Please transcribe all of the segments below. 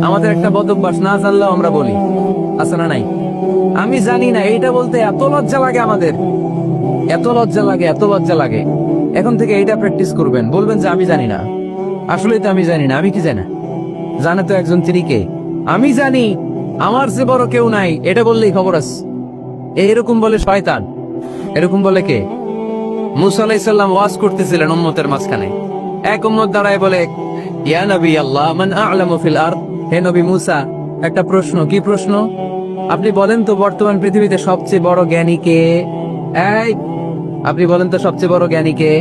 আমাদের একটা বদ অভ্যাস, না জানলেও আমরা বলি, আছে না নাই? আমি জানি না, এইটা বলতে এত লজ্জা লাগে আমাদের, এত লজ্জা লাগে, এত লজ্জা লাগে। এখন থেকে এইটা প্র্যাকটিস করবেন, বলবেন যে আমি জানি না, আসলে তো আমি জানি না। আমি কি জানি? জানে তো একজন, তিনি কে? আমি জানি, আমার যে বড় কেউ নাই, এটা বললেই খবর আছে। এরকম বলে শয়তান। এরকম বলে কে? মুসা আলাইহিস সালাম ওয়াজ করতেছিলেন উম্মতের মাঝখানে। এক উম্মত দাঁড়ায় বলে, ইয়া নবী আল্লাহ, মান আ'লামু ফিল আরদ। হে নবী মুসা, একটা প্রশ্ন। কি প্রশ্ন? আপনি বলেন তো বর্তমান পৃথিবীতে সবচেয়ে বড় জ্ঞানী কে? এই, আপনি বলেন তো সবচেয়ে বড় জ্ঞানী কে?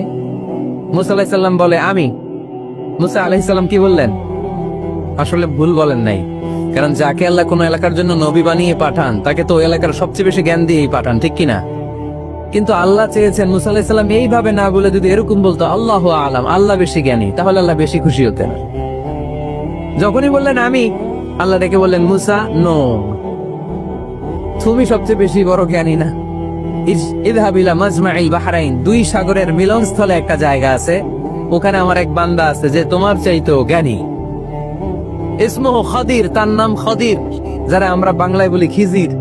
মুসা আলাইহিস সালাম বলে, আমি। মুসা আলাইহিস সালাম কি বললেন? আসলে ভুল বলেন নাই, কারণ যাকে আল্লাহ কোন এলাকার জন্য নবী বানিয়ে পাঠান, তাকে তো ওই এলাকার সবচেয়ে বেশি জ্ঞান দিয়েই পাঠান, ঠিক কিনা? কিন্তু আল্লাহ চেয়েছেন মুসা আলাইহিস সালাম এইভাবে না বলে যদি এরকম বলতো, আল্লাহু আ'লাম, আল্লাহ বেশি জ্ঞানী, তাহলে আল্লাহ বেশি খুশি হতেন। যখনই বললেন আমি, আল্লাহ ডেকে বললেন, মুসা নো, তুমি সবচেয়ে বেশি বড় জ্ঞানী না। ইযহাব ইলা মাজমাইল বাহরাইন, দুই সাগরের মিলনস্থলে একটা জায়গা আছে, ওখানে আমার এক বান্দা আছে যে তোমার চাইতেও জ্ঞানী। ইসমুহু খাদির, তার নাম খাদির, যারা আমরা বাংলায় বলি খিজির।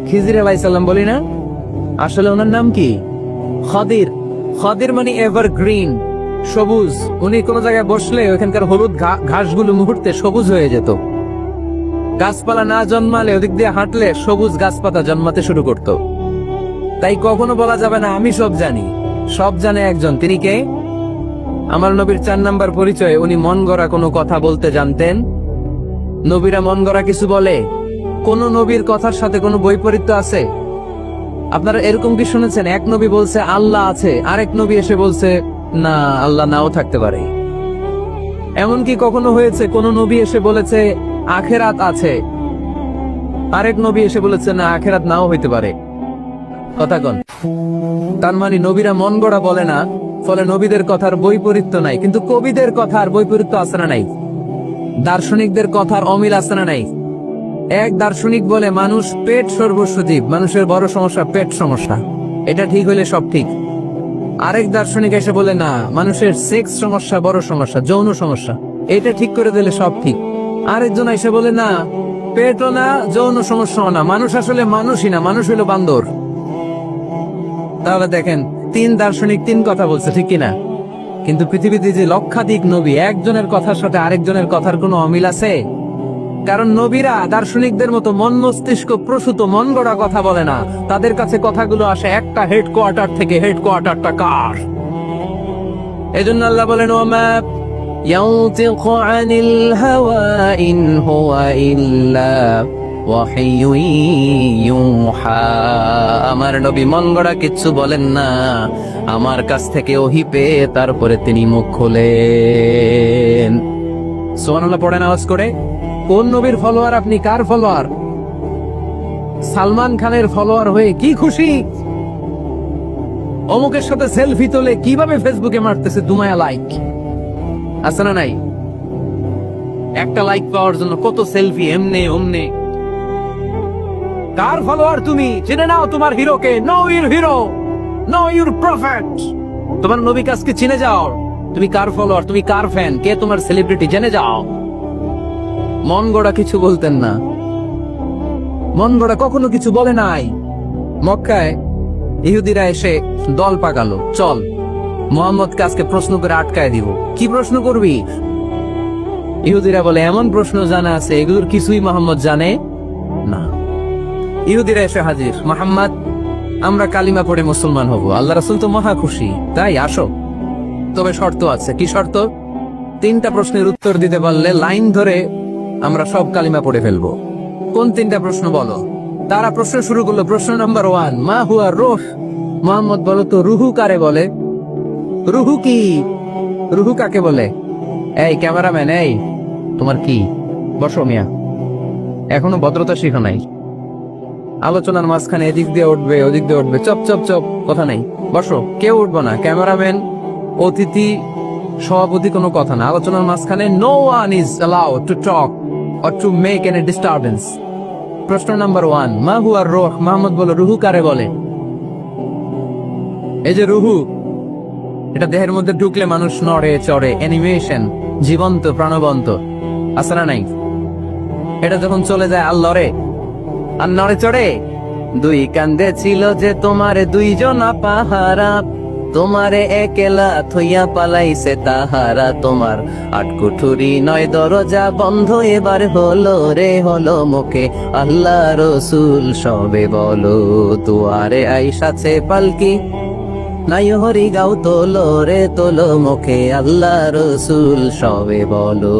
খিজির আলাইহিস সালাম বলি না, আসলে ওনার নাম কি? খাদির। খাদির মানে এভারগ্রিন, সবুজ। উনি কোন জায়গায় বসলে ওখানকার হলুদ ঘাসগুলো মুহূর্তে সবুজ হয়ে যেত। গাছপালা না জন্মালে ওদিক দিয়ে হাঁটলে সবুজ গাছপাতা জন্মাতে শুরু করত। তাই কখনো বলা যাবে না আমি সব জানি। সব জানে একজন, তিনি কে? আমার নবীর 4 নাম্বার পরিচয়, উনি মন গড়া কোনো কথা বলতে জানতেন। নবীরা মন গড়া কিছু বলে? কোন নবীর কথার সাথে কোনো বৈপরীত্য আছে? আপনারা এরকম কি শুনেছেন, এক নবী বলছে আল্লাহ আছে, আরেক নবী এসে বলছে না, আল্লাহ নাও থাকতে পারে? এমন কি কখনো হয়েছে কোন নবী এসে বলেছে আখেরাত আছে, আরেক নবী এসে বলেছে না, আখেরাত নাও হইতে পারে? কথা কন। তার মানে নবীরা মন গড়া বলে না, ফলে নবীদের কথার বৈপরীত্য নাই। কিন্তু কবিদের কথার বৈপরীত্য আছে না নাই? দার্শনিকদের কথার অমিল আছে না নাই? এক দার্শনিক বলে মানুষ পেট সর্বস্ব জীব, মানুষের বড় সমস্যা পেট সমস্যা, এটা ঠিক হইলে সব ঠিক। আরেক দার্শনিক এসে বলে না, মানুষের সেক্স সমস্যা বড় সমস্যা, যৌন সমস্যা, এটা ঠিক করে দিলে সব ঠিক। আরেকজন এসে বলে না, পেটও না, যৌন সমস্যাও না, মানুষ আসলে মানুষই না, মানুষ হইলো বান্দর। তাহলে দেখেন, 3 দার্শনিক 3 কথা বলছে, ঠিক কিনা? কিন্তু পৃথিবীতে যে লক্ষাধিক নবী, একজনের কথার সাথে আরেকজনের কথার কোনো অমিল আছে? কারণ নবীরা দার্শনিকদের মতো মন মস্তিষ্ক প্রসূত মন গড়া কথা বলে না, তাদের কাছে কথাগুলো আসে একটা হেডকোয়ার্টার থেকে। হেডকোয়ার্টারটা কার? এজন্য আল্লাহ বলেন, ওমা ইয়ানতিকু আনিল হাওয়া ইন হুয়া ইল্লা ওয়াহিয়ুন ইউহা। আমার নবী মন গড়া কিচ্ছু বলেন না, আমার কাছ থেকে ওহী পেয়ে তারপরে তিনি মুখ খোলেন। সুবহানাল্লাহ পড়েন আওয়াজ করে। কোন নবীর ফলোয়ার আপনি? কার ফলোয়ার? সালমান খানের ফলোয়ার হয়ে কি খুশি? অমুকের সাথে সেলফি তোলে কিভাবে ফেসবুকে মারতেছে দুমায়া লাইক, আছে না নাই? একটা লাইক পাওয়ার জন্য কত সেলফি, এমনে ওমনে। কার ফলোয়ার তুমি? চিনে নাও তোমার হিরোকে। Know your hero, know your prophet. তোমার নবী কাজকে চিনে যাও। তুমি কার ফলোয়ার, তুমি কার ফ্যান, কে তোমার সেলিব্রিটি, জেনে যাও। মন গড়া কিছু বলতেন না, মন গড়া কখনো কিছু বলে নাই। মক্কায় ইহুদিরা এসে দল পাকালো, চল মুহাম্মদকে আজকে প্রশ্ন করে আটকায় দিব। কি প্রশ্ন করবি? ইহুদিরা বলে, এমন প্রশ্ন জানা আছে এগুলোর কিছুই মুহাম্মদ জানে না। ইহুদিরা এসে হাজির, মুহাম্মদ আমরা কালিমা পড়ে মুসলমান হব, আল্লাহ রাসূল তো মহা খুশি, তাই আসো। তবে শর্ত আছে। কি শর্ত? 3টা প্রশ্নের উত্তর দিতে পারলে লাইন ধরে আমরা সব কালিমা পড়ে ফেলবো। কোন 3টা প্রশ্ন বলো? তারা প্রশ্ন শুরু করলো। প্রশ্ন নাম্বার 1, মা হুয়া রূহ। মুহাম্মদ বলো তো রুহু কারে বলে? রুহু কি? রুহু কাকে বলে? এই ক্যামেরাম্যান, এই তোমার কি? বসো মিয়া, এখনো ভদ্রতা শিখো নাই। আলোচনার মাঝখানে এদিক দিয়ে উঠবে ওদিক দিয়ে উঠবে, চপ চপ চপ, কথা নাই। বসো, কেউ উঠবো না। ক্যামেরাম্যান, অতিথি, সভাপতি, কোনো কথা না। আলোচনার মাঝখানে no one is allowed to talk or to make any disturbance. প্রশ্ন নাম্বার 1, মা হুয়া রূহ। মুহাম্মদ বলো, রুহু কারে বলে? এই যে রুহু, এটা দেহের মধ্যে ঢুকলে মানুষ নড়ে চড়ে, অ্যানিমেশন, জীবন্ত প্রাণবন্ত, আছে না নাই? এটা যখন চলে যায় আল্লাহরে আর নড়ে চড়ে, দুই কান্দে ছিল যে তোমার দুইজন পাহারা, তোমারে একলা থইয়া পালাইছে তাহারা, তোমার আটকুঠুরি নয় দরজা বন্ধ এবার হলো রে হলো মুখে আল্লাহ রসুল সবে বলো, দুয়ারে আইসাছে পালকি নাই হরি গাও তোলো রে তোলো মুখে আল্লাহ রসুল সবে বলো,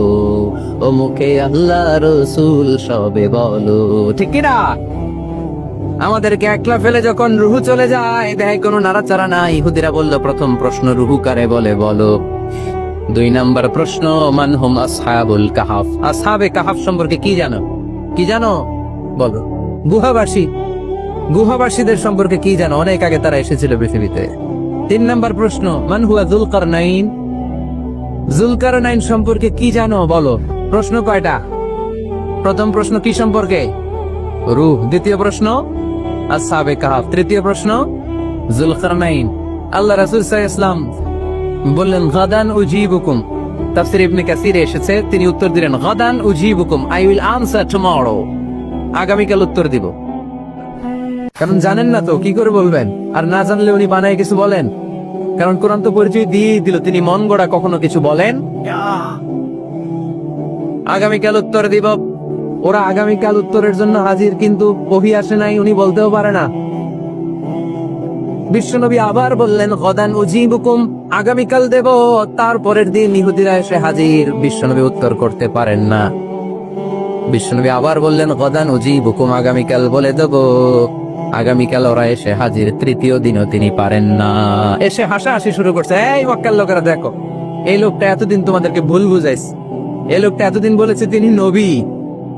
ও মুখে আল্লাহ রসুল সবে বলো। ঠিক কিনা? আমাদেরকে একলা ফেলে যখন রুহু চলে যায়, দেয় কোনো নাড়াচাড়া নাই। ইহুদিরা বলল, প্রথম প্রশ্ন রুহু কারে বলে বলো। 2 নাম্বার প্রশ্ন, মানহুম আসহাবুল কাহাফ, আসহাবে কাহাফ সম্পর্কে কি জানো? কি জানো বলো। গুহাবাসী, গুহাবাসীদের সম্পর্কে কি জানো? অনেক আগে তারা এসেছিল পৃথিবীতে। 3 নাম্বার প্রশ্ন, মান হুয়া যুলকারনাইন, যুলকারনাইন সম্পর্কে কি জানো বলো। প্রশ্ন কয়টা? প্রথম প্রশ্ন কি সম্পর্কে? রূহ। দ্বিতীয় প্রশ্ন আসহাবে কাহাফ। তৃতীয় প্রশ্ন যুলকারনাইন। আল্লাহ রাসূল সাল্লাল্লাহু আলাইহি ওয়াসাল্লাম বললেন, গাদান উজিবুকুম। তাফসীর ইবনে কাসিরে এসেছে, তিনি উত্তর দিলেন, গাদান উজিবুকুম, আই উইল আনসার টুমরো, আগামীকাল উত্তর দিব। কারণ জানেন না তো কি করে বলবেন, আর না জানলে উনি বানায় কিছু বলেন। কারণ কোরআন তো পরিচয় দিয়ে দিল, তিনি মন গড়া কখনো কিছু বলেন। আগামীকাল উত্তর দিব। ওরা আগামীকাল উত্তরের জন্য হাজির, কিন্তু ওহী আসে নাই, উনি বলতেও পারে না। বিশ্বনবী আবার বললেন, গাদান উজিবুকুম, আগামীকাল দেব। তারপরের দিন ইহুদিরা এসে হাজির, বিশ্বনবী উত্তর করতে পারেন না। বিশ্বনবী আবার বললেন, গাদান উজিবুকুম, আগামীকাল বলে দেব। আগামীকাল ওরা এসে হাজির, তৃতীয় দিনও তিনি পারেন না। এসে হাসাহাসি শুরু করছে, এই মক্কার লোকেরা দেখো, এই লোকটা এতদিন তোমাদেরকে ভুল বুঝাইছে, এই লোকটা এতদিন বলেছে তিনি নবী।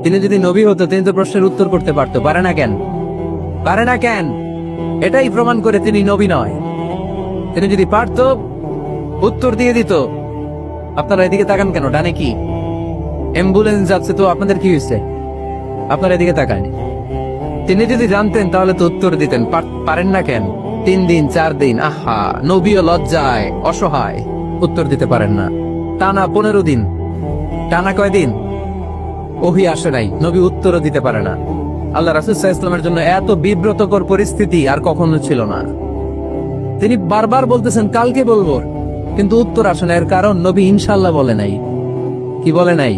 তিনি যদি নবী হতো, তিনি তো প্রশ্নের উত্তর করতে পারতো, পারে না কেন? পারে না কেন? এটাই প্রমাণ করে তিনি নবী নয়। তিনি যদি পারতো, উত্তর দিয়ে দিত। আপনারা এদিকে তাকান কেন? ডানে কি অ্যাম্বুলেন্স যাচ্ছে, তো আপনাদের কি হয়েছে? আপনারা এদিকে তাকান। তিনি যদি জানতেন তাহলে তো উত্তর দিতেন। পারেন না কেন? 3 দিন 4 দিন, আহা, নবীও লজ্জায় অসহায়, উত্তর দিতে পারেন না। টানা 15 দিন, টানা কয়দিন ওহী আসে নাই, নবী উত্তরও দিতে পারে না। আল্লাহ রাসূল সাল্লাল্লাহু আলাইহি ওয়াসাল্লামের জন্য এত বিব্রতকর পরিস্থিতি আর কখনো ছিল না। তিনি বারবার বলতেছেন কালকে বলবো, কিন্তু উত্তর আসে না। এর কারণ নবী ইনশাআল্লাহ বলে নাই। কি বলে নাই?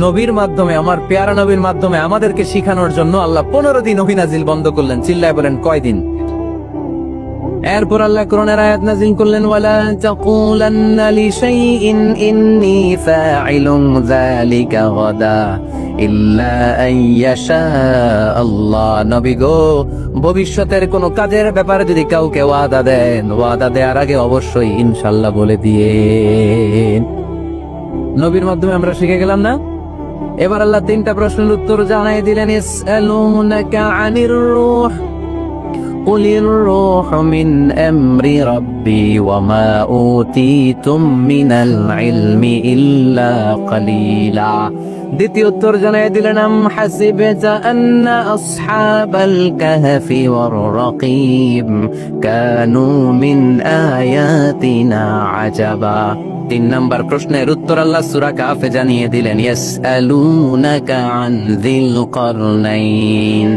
নবীর মাধ্যমে, আমার পেয়ারা নবীর মাধ্যমে আমাদেরকে শিখানোর জন্য আল্লাহ 15 দিন ওহী নাজিল বন্ধ করলেন। চিল্লায় বলেন কয়দিন? এরপর আল্লাহ কোরআনের আয়াত নাযিল করলেন, ওয়ালা তাকুলান্না লিশাইইন ইন্নী ফাইলুন যালিকা গাদা ইল্লা আইয়াশা আল্লাহ। নবী গো, ভবিষ্যতের কোন কাজের ব্যাপারে যদি কাউকে ওয়াদা দেন, ওয়াদা দেওয়ার আগে অবশ্যই ইনশাআল্লাহ বলে দিয়ে। নবীর মাধ্যমে আমরা শিখে গেলাম না? এবার আল্লাহ 3টা প্রশ্নের উত্তর জানাই দিলেন। ইসআলুনাকা আনির রূহ قل الروح من أمر ربي وما أوتيتم من العلم إلا قليلا। দ্বিতীয় উত্তর জানাই দিলেন, আম হাসিবতা আন্না আসহাবাল কাহফি ওয়ার রাকিব কানু মিন আয়াতিনা আজাবা। 3 নাম্বার প্রশ্নের উত্তর আল্লাহ সূরা কাহফে জানিয়ে দিলেন, ইয়াসআলুনাকা আন যিল কারনাইন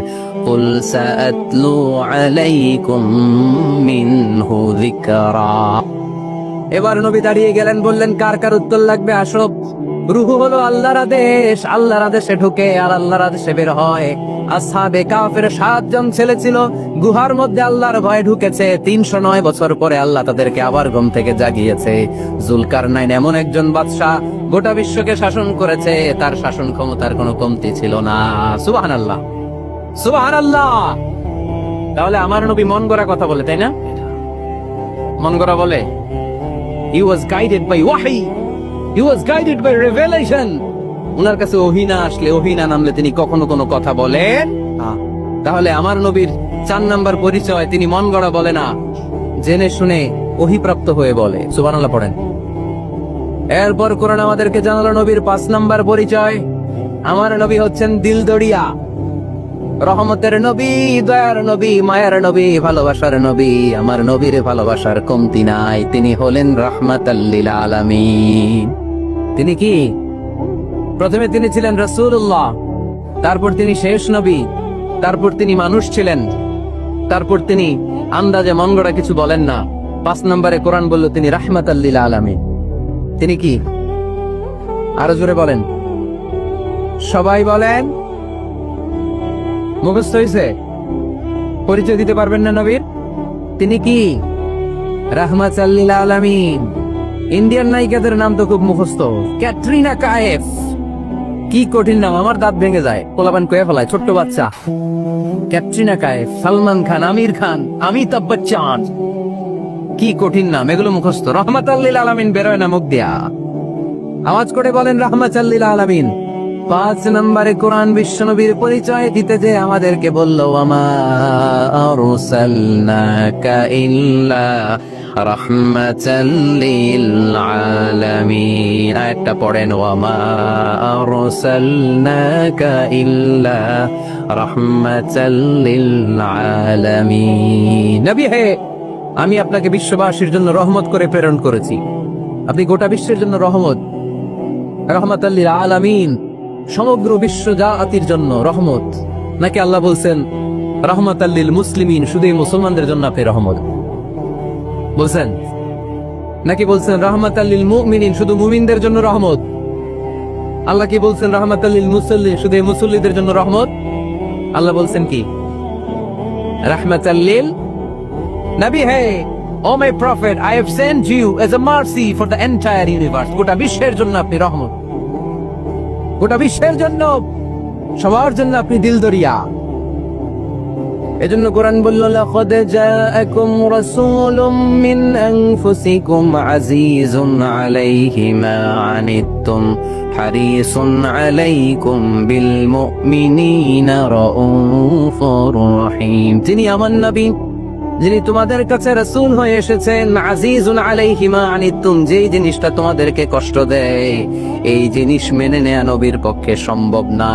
কুল সাআতলু আলাইকুম মিনহু যিকরা। এবার নবী দাঁড়িয়ে গেলেন, বললেন, কার কার উত্তর লাগবে আসো। রূহু হলো আল্লাহর আদেশ, আল্লাহর আদেশে ঢুকে আর আল্লাহর আদেশে বের হয়। আসহাবে কাহফের 7 জন ছেলে ছিল, গুহার মধ্যে আল্লাহর ভয়ে ঢুকেছে। 309 বছর পরে আল্লাহ তাদেরকে আবার ঘুম থেকে জাগিয়েছে। জুলকারনাইন এমন একজন বাদশা, গোটা বিশ্বকে শাসন করেছে, তার শাসন ক্ষমতার কোনো কমতি ছিল না। সুবহানাল্লাহ, সুবহানাল্লাহ। তাহলে আমার নবী মন গড়া কথা বলে, তাই না? মন গড়া বলে। He was guided by wahi, he was guided by revelation। উনার কাছে ওহী না আসলে, ওহী না নামলে তিনি কখনো কোনো কথা বলেন না। তাহলে আমার নবীর 4 নাম্বার পরিচয়, তিনি মন গড়া বলে না, জেনে শুনে ওহীপ্রাপ্ত হয়ে বলে। সুবহানাল্লাহ পড়েন। এরপর কোরআন আমাদেরকে জানালো নবীর 5 নাম্বার পরিচয়, আমার নবী হচ্ছেন দিলদরিয়া, রহমতের নবী, দয়ার নবী, মায়ার নবী, ভালোবাসার নবী। আমার নবীর ভালোবাসার কমতি নাই। তিনি হলেন রাহমাতাল লিল আলামিন। তিনি কি? প্রথমে তিনি ছিলেন রাসূলুল্লাহ, তারপর তিনি শেষ নবী, তারপর তিনি মানুষ ছিলেন, তারপর তিনি আন্দাজে মন গড়া কিছু বলেন না। 5 নম্বরে কোরআন বলল তিনি রাহমাতাল লিল আলামিন। তিনি কি? আরো জোরে বলেন, সবাই বলেন। মুখস্থ হয়েছে? পরিচয় দিতে পারবেন না নবীর? তিনি কি? রাহমাতাল লিল আলামিন। ইন্ডিয়ান নায়িকাদের নাম তো খুব মুখস্থ। ক্যাটরিনা কাইফ, কি কঠিন নাম, আমার দাঁত ভেঙে যায়, পোলাপান কয়ে ফেলায়, ছোট্ট বাচ্চা। ক্যাটরিনা কাইফ, সালমান খান, আমির খান, অমিতাভ বচ্চন, কি কঠিন নাম, এগুলো মুখস্থ। রাহমাতাল লিল আলামিন বেরোয় না মুখ দিয়া। আওয়াজ করে বলেন রাহমাতাল লিল আলামিন। 5 নম্বরে কোরআন বিশ্বনবীর পরিচয় দিতে যে আমাদেরকে বলল, ওয়ামা আরসালনাকা ইল্লা রাহমাতাল লিল আলামিন। আয়াতটা পড়েন, ওয়ামা আরসালনাকা ইল্লা রাহমাতাল লিল আলামিন। নবী হে, আমি আপনাকে বিশ্ববাসীর জন্য রহমত করে প্রেরণ করেছি। আপনি গোটা বিশ্বের জন্য রহমত, রাহমাতাল লিল আলামিন, সমগ্র বিশ্ব জাতির জন্য রহমত। নাকি আল্লাহ বলছেন রাহমাতাল লিল মুসলিমিন, শুধু মুসলমানদের জন্য আপনি রহমত বলছেন? নাকি বলছেন রাহমাতাল লিল মুমিনিন, শুধু মুমিনদের জন্য রহমত? আল্লাহ কি বলছেন রাহমাতাল লিল মুসাল্লিন, শুধু মুসল্লিদের জন্য রহমত? আল্লাহ বলছেন কি? রাহমাতাল লিল নবী হে, O my prophet, I have sent you as a mercy for the entire universe. গোটা বিশ্বের জন্য আপনি রহমত, গোটা বিশ্বের জন্য, সবার জন্য আপনি দিলদরিয়া। এজন্য কোরআন বলল, লাকাদ জাআকুম রাসূলুম মিন আনফুসিকুম আজিজুন আলাইহি মা আনিতুম হারিসুন আলাইকুম বিল মুমিনিনা রাউফুর রহিম। তিনি আমার নবী, যিনি তোমাদের কাছে রাসূল হয়ে এসেছেন। আজিজুন আলাইহি মা আনিতুম, যেই জিনিসটা তোমাদেরকে কষ্ট দেয়, এই জিনিস মেনে নেয়া নবীর পক্ষে সম্ভব না।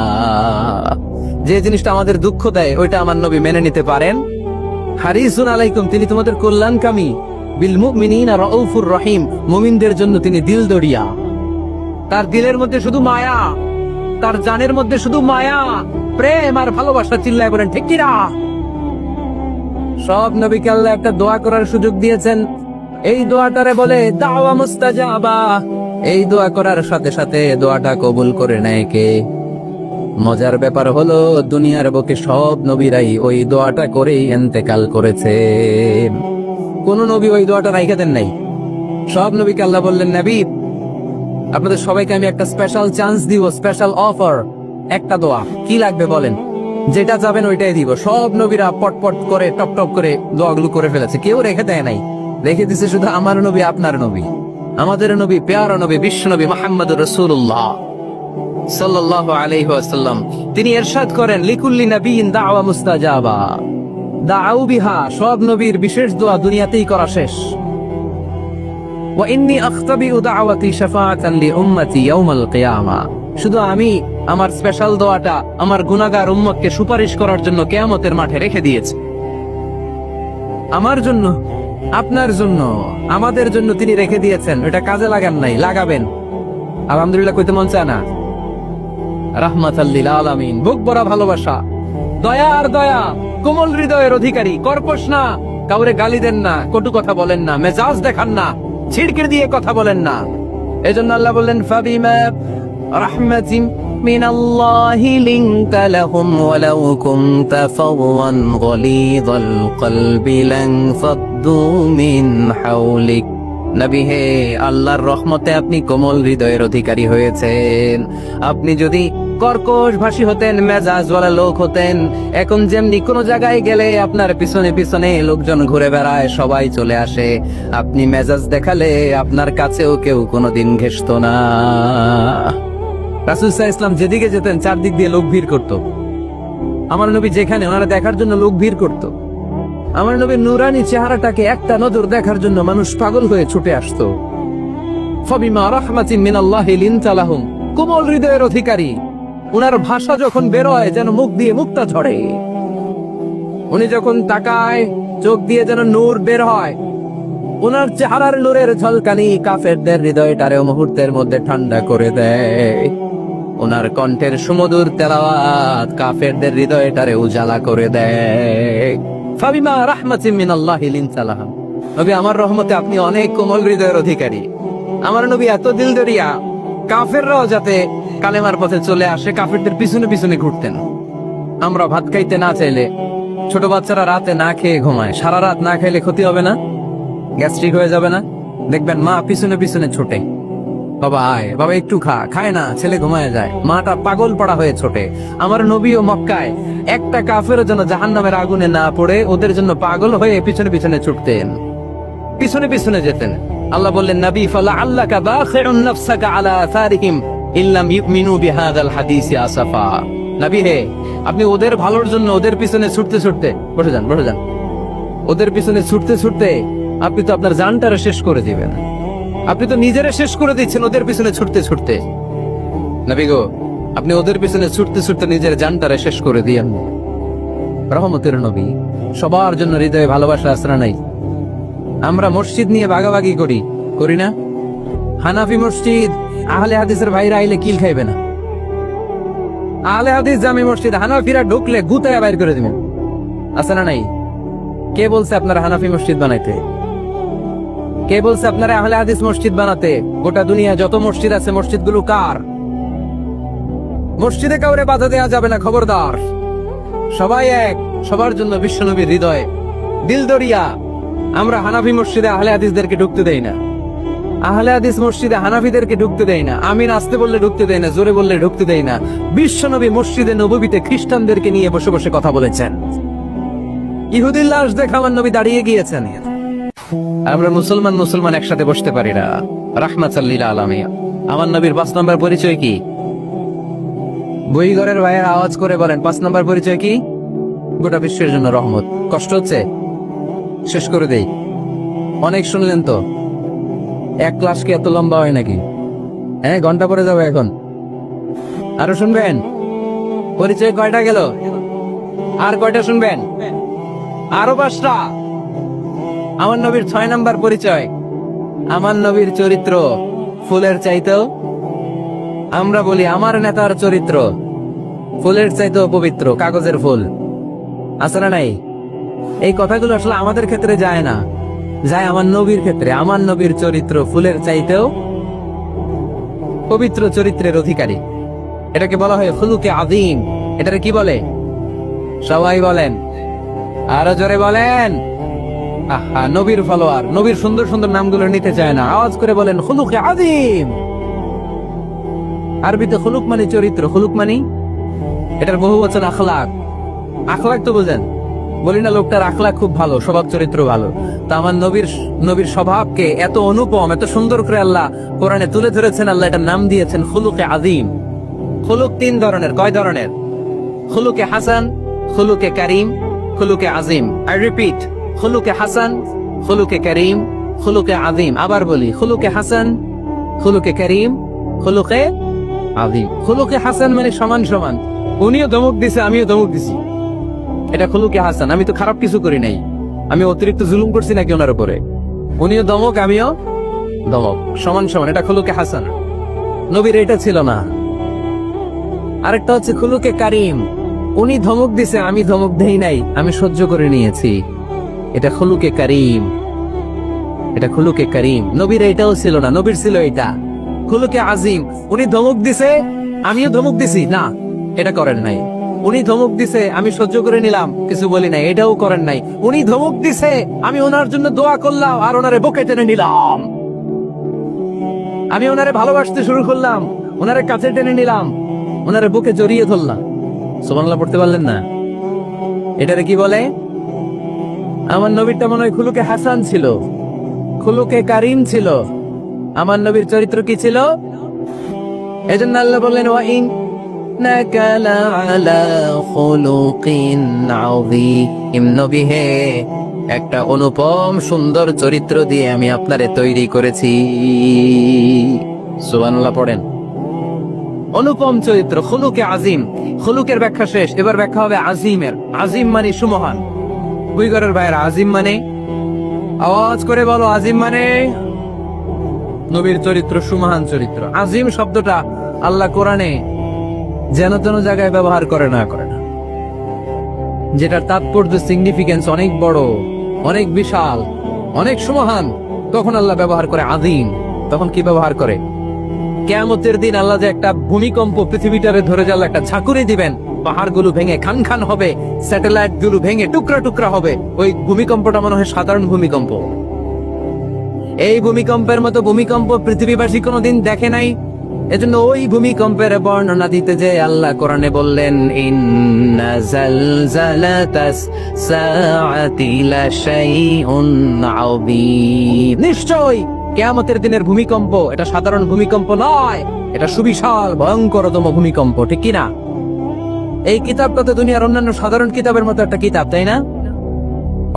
যে জিনিসটা আমাদের দুঃখ দেয়, ওইটা আমার নবী মেনে নিতে পারেন। হারিসুন আলাইকুম, তিনি তোমাদের কল্যাণকামী। বিল মুমিনিনা রাউফুর রহিম, মুমিনদের জন্য তিনি দিলদরিয়া। তার দিলের মধ্যে শুধু মায়া, তার জানের মধ্যে শুধু মায়া, প্রেম আর ভালোবাসা। চিল্লায় বলেন ঠিক কি না? সব নবীকে আল্লাহ একটা দোয়া করার সুযোগ দিয়েছেন। এই দোয়াটারে বলে দাওয়া মুস্তাজাবা। এই দোয়া করার সাথে সাথে দোয়াটা কবুল করে নেয় কে? মজার ব্যাপার হলো, দুনিয়ার বুকে সব নবীরাই ওই দোয়াটা করেই ইন্তেকাল করেছে। কোন নবী ওই দোয়াটা রাইখা দেন নাই। সব নবীকে আল্লাহ বললেন, নবী আপনাদের সবাইকে আমি একটা স্পেশাল চান্স দিব, স্পেশাল অফার। একটা দোয়া, কি লাগবে বলেন, যেটা যাবেন ওইটাই দিব। সব নবীরা পটপট করে টপ টপ করে দোয়াগুলো করে ফেলেছে, কেউ রেখে দেয় নাই। রেখে দিছে শুধু আমার নবী, আপনার নবী, আমাদের নবী, পেয়ারা নবী, বিশ্ব নবী মুহাম্মদুর রাসূলুল্লাহ সাল্লাল্লাহু আলাইহি ওয়াসাল্লাম। তিনি ইরশাদ করেন, লিকুল্লি নাবিয়িন দাওয়া মুস্তাজাবা। দাউ বিহা, সব নবীর বিশেষ দোয়া দুনিয়াতেই করা শেষ। ওয়া ইন্নী আখতাবিউ দাওয়াতি শাফাআতান লিউম্মতি ইয়াউমাল কিয়ামা। শুধু আমি আমার স্পেশাল দোয়াটা আমার গুনাহগার উম্মতকে সুপারিশ করার জন্য কিয়ামতের মাঠে রেখে দিয়েছে। আমার জন্য, আপনার জন্য, আমাদের জন্য তিনি রেখে দিয়েছেন। এটা কাজে লাগান নাই, লাগাবেন। আলহামদুলিল্লাহ কইতে মন চায় না? রাহমাতাল লিল আলামিন, বুক ভরা ভালোবাসা, দয়া আর দয়া, কোমল হৃদয়ের অধিকারী, কর্কশ না, কাউরে গালি দেন না, কটু কথা বলেন না, মেজাজ দেখান না, ছিড়কির দিয়ে কথা বলেন না। এজন্য আল্লাহ বললেন, ফাবিমা রাহমাতিন মিনাল্লাহি লিনতা লাহুম ওয়ালাউ কুনতা ফাওয়ান গলিযাল কলবি লানফাদ্দু মিন হাওলিক। নবী হে, আল্লাহর রহমতে আপনি কোমল হৃদয়ের অধিকারী হয়েছেন। আপনি যদি কর্কশ ভাষী হতেন, মেজাজওয়ালা লোক হতেন, এখন যেমনি কোনো জায়গায় গেলে আপনার পিছনে পিছনে লোকজন ঘুরে বেড়ায়, সবাই চলে আসে, আপনি মেজাজ দেখালে আপনার কাছেও কেউ কোনোদিন ঘেষতো না। রাসূল সাল্লাল্লাহু আলাইহি ওয়াসাল্লাম যেদিকে যেতেন চারদিক দিয়ে লোক ভিড় করত। আমার নবী যেখানে, ওনারা দেখার জন্য লোক ভিড় করত। আমার নবীর নুরানি চেহারাটাকে একটা নজর দেখার জন্য মানুষ পাগল হয়ে ছুটে আসতো। ফাবিমা রাহমাতিন মিনাল্লাহি লিনতা লাহুম, কোমল হৃদয়ের অধিকারী। উনার ভাষা যখন বের হয় যেন মুখ দিয়ে মুক্তা ঝরে। উনি যখন তাকায় চোখ দিয়ে যেন নূর বের হয়। উনার চেহারার নূরের ঝলকানি কাফেরদের হৃদয়টারেও মুহূর্তের মধ্যে ঠান্ডা করে দেয়। ওনার কণ্ঠের সুমধুর তেলাওয়াত কাফেরদের হৃদয়টারে উজালা করে দেয়। ফাবিমা রাহমাতিন মিনাল্লাহি লিনতা লাহুম। নবী আমার রহমতে আপনি অনেক কোমল হৃদয়ের অধিকারী। আমার নবী এত দিলদরিয়া, কাফেররাও যাতে কালেমার পথে চলে আসে কাফেরদের পিছনে পিছনে ঘুরতেন। আমরা ভাত খাইতে না চাইলে, ছোট বাচ্চারা রাতে না খেয়ে ঘুমায়, সারা রাত না খাইলে ক্ষতি হবে না? গ্যাস্ট্রিক হয়ে যাবে না? দেখবেন মা পিছনে পিছনে ছোটে, বাবা আয়, বাবা একটু খা, খায় না, ছেলে ঘুমায় যায়, মাটা পাগল পড়া হয়ে ছোটে। আমার নবী ও মক্কায় একটা কাফের জন্য জাহান্নামের আগুনে না পড়ে ওদের জন্য পাগল হয়ে পিছনে পিছনে ছুটতেন, পিছনে পিছনে যেতেন। আল্লাহ বললেন, নবী ফালা আল্লাকা বাখিউন নাফসাকা আলা আসারিহিম ইল্লাম ইউমিনু বিহাযাল হাদিসি আসাফা। নবী হে, আপনি ওদের ভালোর জন্য ওদের পিছনে ছুটতে ছুটতে, বসে যান বসে যান, ওদের পিছনে ছুটতে ছুটতে আপনি তো আপনার জানটারে শেষ করে দিবেন। আপনি তো নিজেরা শেষ করে দিচ্ছেন ওদের পিছনে ছুটতে ছুটতে। নবী গো, আপনি ওদের পিছনে ছুটতে ছুটতে নিজের জানটারে শেষ করে দিয়েন। রহমতের নবী, সবার জন্য হৃদয়ে ভালোবাসা আছে না নাই? আমরা মসজিদ নিয়ে ভাগাভাগি করি, করি না? হানাফি মসজিদ আহলে হাদিসের ভাইরা আইলে কিল খাইবে না। আহলে হাদিস জামি মসজিদ হানাফিরা ঢুকলে গুতায় বাইর করে দিবেন, আছে না নাই? কে বলছে আপনারা হানাফি মসজিদ বানাইতে? কে বলছে আপনারা আহলে হাদিস মসজিদ বানাতে? গোটা দুনিয়া যত মসজিদ আছে মসজিদগুলো কার? মসজিদে কাউরে বাধা দেওয়া যাবে না, খবরদার। সবাই এক, সবার জন্য বিশ্বনবীর হৃদয় দিলদরিয়া। আমরা হানাফি মসজিদে আহলে হাদিসদেরকে ঢুকতে দেই না, আহলে হাদিস মসজিদে হানাফিদেরকে ঢুকতে দেই না, আমিন আসতে বললে ঢুকতে দেই না, জোরে বললে ঢুকতে দেই না। বিশ্বনবী মসজিদে নববীতে খ্রিস্টানদেরকে নিয়ে বসে বসে কথা বলেছেন। ইহুদির লাশ দেখে আমার নবী দাঁড়িয়ে গিয়েছেন। আমরা মুসলমান একসাথে বসতে পারি না। রাহমাতাল লিল আলামিন। আমার নবীর 5 নম্বর পরিচয় কি? বইঘরের ভাইয়ের আওয়াজ করে বলেন, 5 নম্বর পরিচয় কি? গোটা বিশ্বের জন্য রহমত। কষ্ট হচ্ছে? শেষ করে দেই। অনেক শুনলেন তো। এক ক্লাস কি এত লম্বা হয় নাকি? হ্যাঁ, ঘন্টা পরে যাবে এখন। আরো শুনবেন? পরিচয় কয়টা গেল? আর কয়টা শুনবেন? আরো 5টা। আমার নবীর 6 নম্বর পরিচয়, আমার নবীর চরিত্র ফুলের চাইতেও, আমরা বলি আমার নেতার চরিত্র ফুলের চাইতেও পবিত্র, কাগজের ফুল, আছে না নাই? এই কথাগুলো আসলে আমাদের ক্ষেত্রে যায় না, যায় আমার নবীর ক্ষেত্রে। আমার নবীর চরিত্র ফুলের চাইতেও পবিত্র চরিত্রের অধিকারী। এটাকে বলা হয় খুলুকে আযীম। এটাকে কি বলে? সবাই বলেন, আরো জোরে বলেন। আহা, নবীর ফলোয়ার, নবীর সুন্দর সুন্দর নামগুলো নিতে চায় না, আওয়াজ করে বলেন খুলুকে আযীম। আরবিতে খুলুক মানে চরিত্র, খুলুক মানে এটার বহু বচন আখলাক। আখলাক তো বুঝেন, বলি না লোকটার আখলাক খুব ভালো, স্বভাব চরিত্র ভালো। তা আমার নবীর স্বভাবকে এত অনুপম, এত সুন্দর করে আল্লাহ কোরআনে তুলে ধরেছেন। আল্লাহ এটার নাম দিয়েছেন খুলুকে আযীম। খুলুক 3 ধরনের। কয় ধরনের? খুলুকে হাসান, খুলুকে কারীম, খুলুকে আযীম। আই রিপিট, খুলুকে হাসান, খুলুকে কারীম, খুলুকে আযীম। আবার বলি, খুলুকে হাসান, খুলুকে কারীম, খুলুকে আযীম। খুলুকে হাসান মানে সমান সমান, উনিও ধমক দিছে আমিও ধমক দিছি, এটা খুলুকে হাসান। আমি তো খারাপ কিছু করি নাই, আমি অতিরিক্ত জুলুম করছি নাকি ওনার উপরে? উনিও ধমক আমিও ধমক, সমান সমান, এটা খুলুকে হাসান। নবীর এটা ছিল না। আরেকটা হচ্ছে খুলুকে কারীম, উনি ধমক দিছে আমি ধমক দেই নাই, আমি সহ্য করে নিয়েছি, এটা খুলুকে কারীম, এটা খুলুকে কারীম। নবীর এটাও ছিল না, নবীর ছিল এটা খুলুকে আযীম। উনি ধমক দিছে আমিও ধমক দিছি, না এটা করেন নাই। উনি ধমক দিছে আমি সহ্য করে নিলাম, কিছু বলি নাই, এটাও করেন নাই। উনি ধমক দিছে আমি ওনার জন্য দোয়া করলাম আর ওনারে বুকে টেনে নিলাম, আমি ওনারে ভালোবাসতে শুরু করলাম, ওনারে কাছে টেনে নিলাম, ওনারে বুকে জড়িয়ে ধরলাম। সুবহানাল্লাহ পড়তে পারলেন না? এটারে কি বলে? আমার নবীরটা মনে হয় খুলুকে হাসান ছিল, খুলুকে কারীম ছিল। আমার নবীর চরিত্র কি ছিল? এজন্য আল্লাহ বললেন, ওয়া ইন্নাকা লাআলা খুলুকিন আযীম। নবী হে, একটা অনুপম সুন্দর চরিত্র দিয়ে আমি আপনারে তৈরি করেছি। সুবহানাল্লাহ পড়েন। অনুপম চরিত্র, খুলুকে আযীম। খুলুকের ব্যাখ্যা শেষ, এবার ব্যাখ্যা হবে আযীমের। আযীম মানে সুমহান। বুইগরের ভাইয়েরা, আযীম মানে? আওয়াজ করে বলো, আযীম মানে? নবীর চরিত্র সুমহান চরিত্র। আযীম শব্দটা আল্লাহ কোরআনে যেন তেন জায়গায় ব্যবহার করে না। যেটার তাৎপর্য সিগনিফিকেন্স অনেক বড়, অনেক বিশাল, অনেক সুমহান, তখন আল্লাহ ব্যবহার করে আযীম। তখন কি ব্যবহার করে? কিয়ামতের দিন আল্লাহ যে একটা ভূমিকম্প পৃথিবীটারে ধরে যাওয়ার একটা ঝাঁকুনি দিবেন, পাহাড়গুলো ভেঙে খান খান হবে, স্যাটেলাইট গুলো ভেঙে টুকরা টুকরা হবে, ওই ভূমিকম্পটা মনে হয় সাধারণ ভূমিকম্প। এই ভূমিকম্পের মতো ভূমিকম্প পৃথিবীবাসী কোনোদিন দেখে নাই। এজন্য ওই ভূমিকম্পের বর্ণনা দিতে যে আল্লাহ কোরআনে বললেন, ইন্না জালজালাতাস সাআতি লাশাইউন আযীম। নিশ্চয়ই কিয়ামতের দিনের ভূমিকম্প এটা সাধারণ ভূমিকম্প নয়, এটা সুবিশাল ভয়ঙ্করতম ভূমিকম্প, ঠিক কি না? এই কিতাবটা তো দুনিয়ার অন্যান্য সাধারণ কিতাবের মতো একটা কিতাব, তাই না?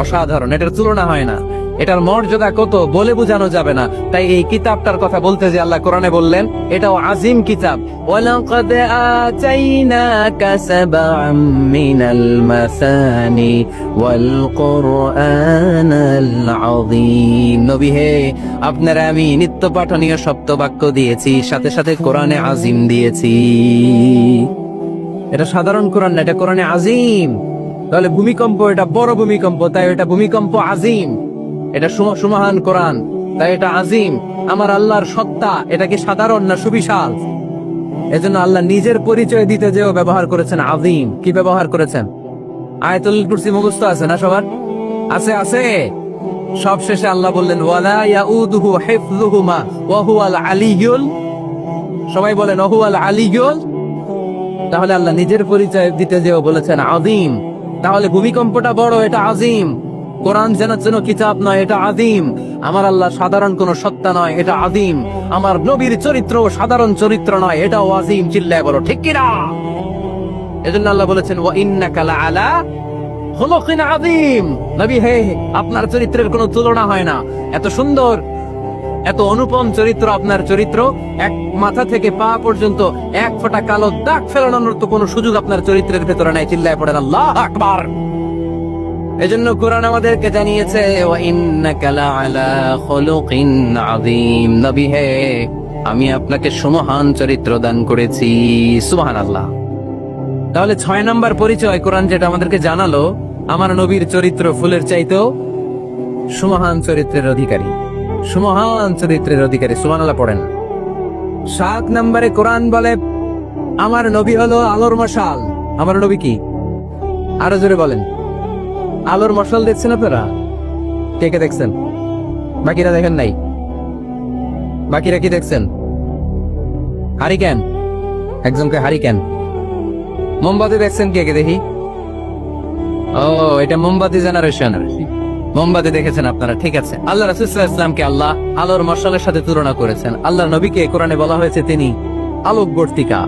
অসাধারণ, এটার তুলনা হয় না। এটার মর্যাদা কত বলে বোঝানো যাবে না। তাই এই কিতাবটার কথা বলতে যে আল্লাহ কোরআনে বললেন এটাও আযীম কিতাব। ওয়ালাকাদ আতাইনাকা সাবআম মিনাল মাসানি ওয়াল কুরআনাল আযীম। নবী হে, আপনারা আমি নিত্য পাঠনীয় সপ্তবাক্য দিয়েছি, সাথে সাথে কোরআনে আযীম দিয়েছি। এটা সাধারণ কোরআন না, এটা কোরআনে আযীম। তাহলে ভূমিকম্প এটা বড় ভূমিকম্প, তাই এটা ভূমিকম্প আযীম। এটা সুমহান কোরআন, তাই এটা আযীম। আমার আল্লাহর সত্তা এটা কি সাধারণ না সুবিশাল? এজন্য আল্লাহ নিজের পরিচয় দিতে যেও ব্যবহার করেছেন আযীম। কি ব্যবহার করেছেন? আয়াতুল কুরসি মুখস্থ আছে না সবার? আছে আছে। সব শেষে আল্লাহ বললেন ওয়ালা ইয়াউদুহু হিফযুহুমা ওয়া হুয়াল আলিয়্যুল, সবাই বলেন ওয়া হুয়াল আলিয়্যুল। তাহলে আল্লাহ নিজের পরিচয় দিতে যেও বলেছেন আযীম। তাহলে ভূমিকম্পটা বড়, এটা আযীম। কোরআন যেন যেন কিতাব নয়, এটা আযীম। আমার আল্লাহ সাধারণ কোন সত্তা নয়, এটা আযীম। আমার নবীর চরিত্র সাধারণ চরিত্র নয়, এটাও আযীম। চিল্লায় বলো ঠিক কি না? এজন্য আল্লাহ বলেছেন ওয়া ইন্নাকা লাআলা খুলুকিন আযীম। নবী হে, আপনার চরিত্রের কোনো তুলনা হয় না। এত সুন্দর, এত অনুপম চরিত্র আপনার চরিত্র। এক মাথা থেকে পা পর্যন্ত এক ফোঁটা কালো দাগ ফেলানোর তো কোনো সুযোগ আপনার চরিত্রের ভেতরে নাই। চিল্লায় পড়েন আল্লাহু আকবার। এজন্য কোরআন আমাদেরকে জানিয়েছে ওয়া ইন্নাকা লাআলা খুলুকিন আযীম। নবী হে, আমি আপনাকে সুমহান চরিত্র দান করেছি। সুবহানাল্লাহ। তাহলে 6 নাম্বার পরিচয় কোরআন যেটা আমাদেরকে জানালো, আমার নবীর চরিত্র ফুলের চাইতেও সুমহান চরিত্রের অধিকারী। সুমহান চরিত্রের অধিকারী। সুবহানাল্লাহ পড়েন। 7 নম্বরে কোরআন বলে আমার নবী হলো আলোর মশাল। আমার নবী কি? আরো জোরে বলেন। আলোর মশাল দেখছেন আপনারা? কে কে দেখছেন? বাকিরা দেখেন নাই? বাকিরা কি দেখছেন? হারিকেন। একজনকে হারিকেন। মোমবাতি দেখছেন কে কে? দেখি। ও, এটা মোমবাতি জেনারেশন। মোমবাতি দেখেছেন আপনারা, ঠিক আছে। আল্লাহ রাসূল সাল্লাল্লাহু আলাইহি ওয়াসাল্লামকে আল্লাহ আলোর মশালের সাথে তুলনা করেছেন। আল্লাহ নবীকে কোরআনে বলা হয়েছে তিনি আলোকবর্তিকা।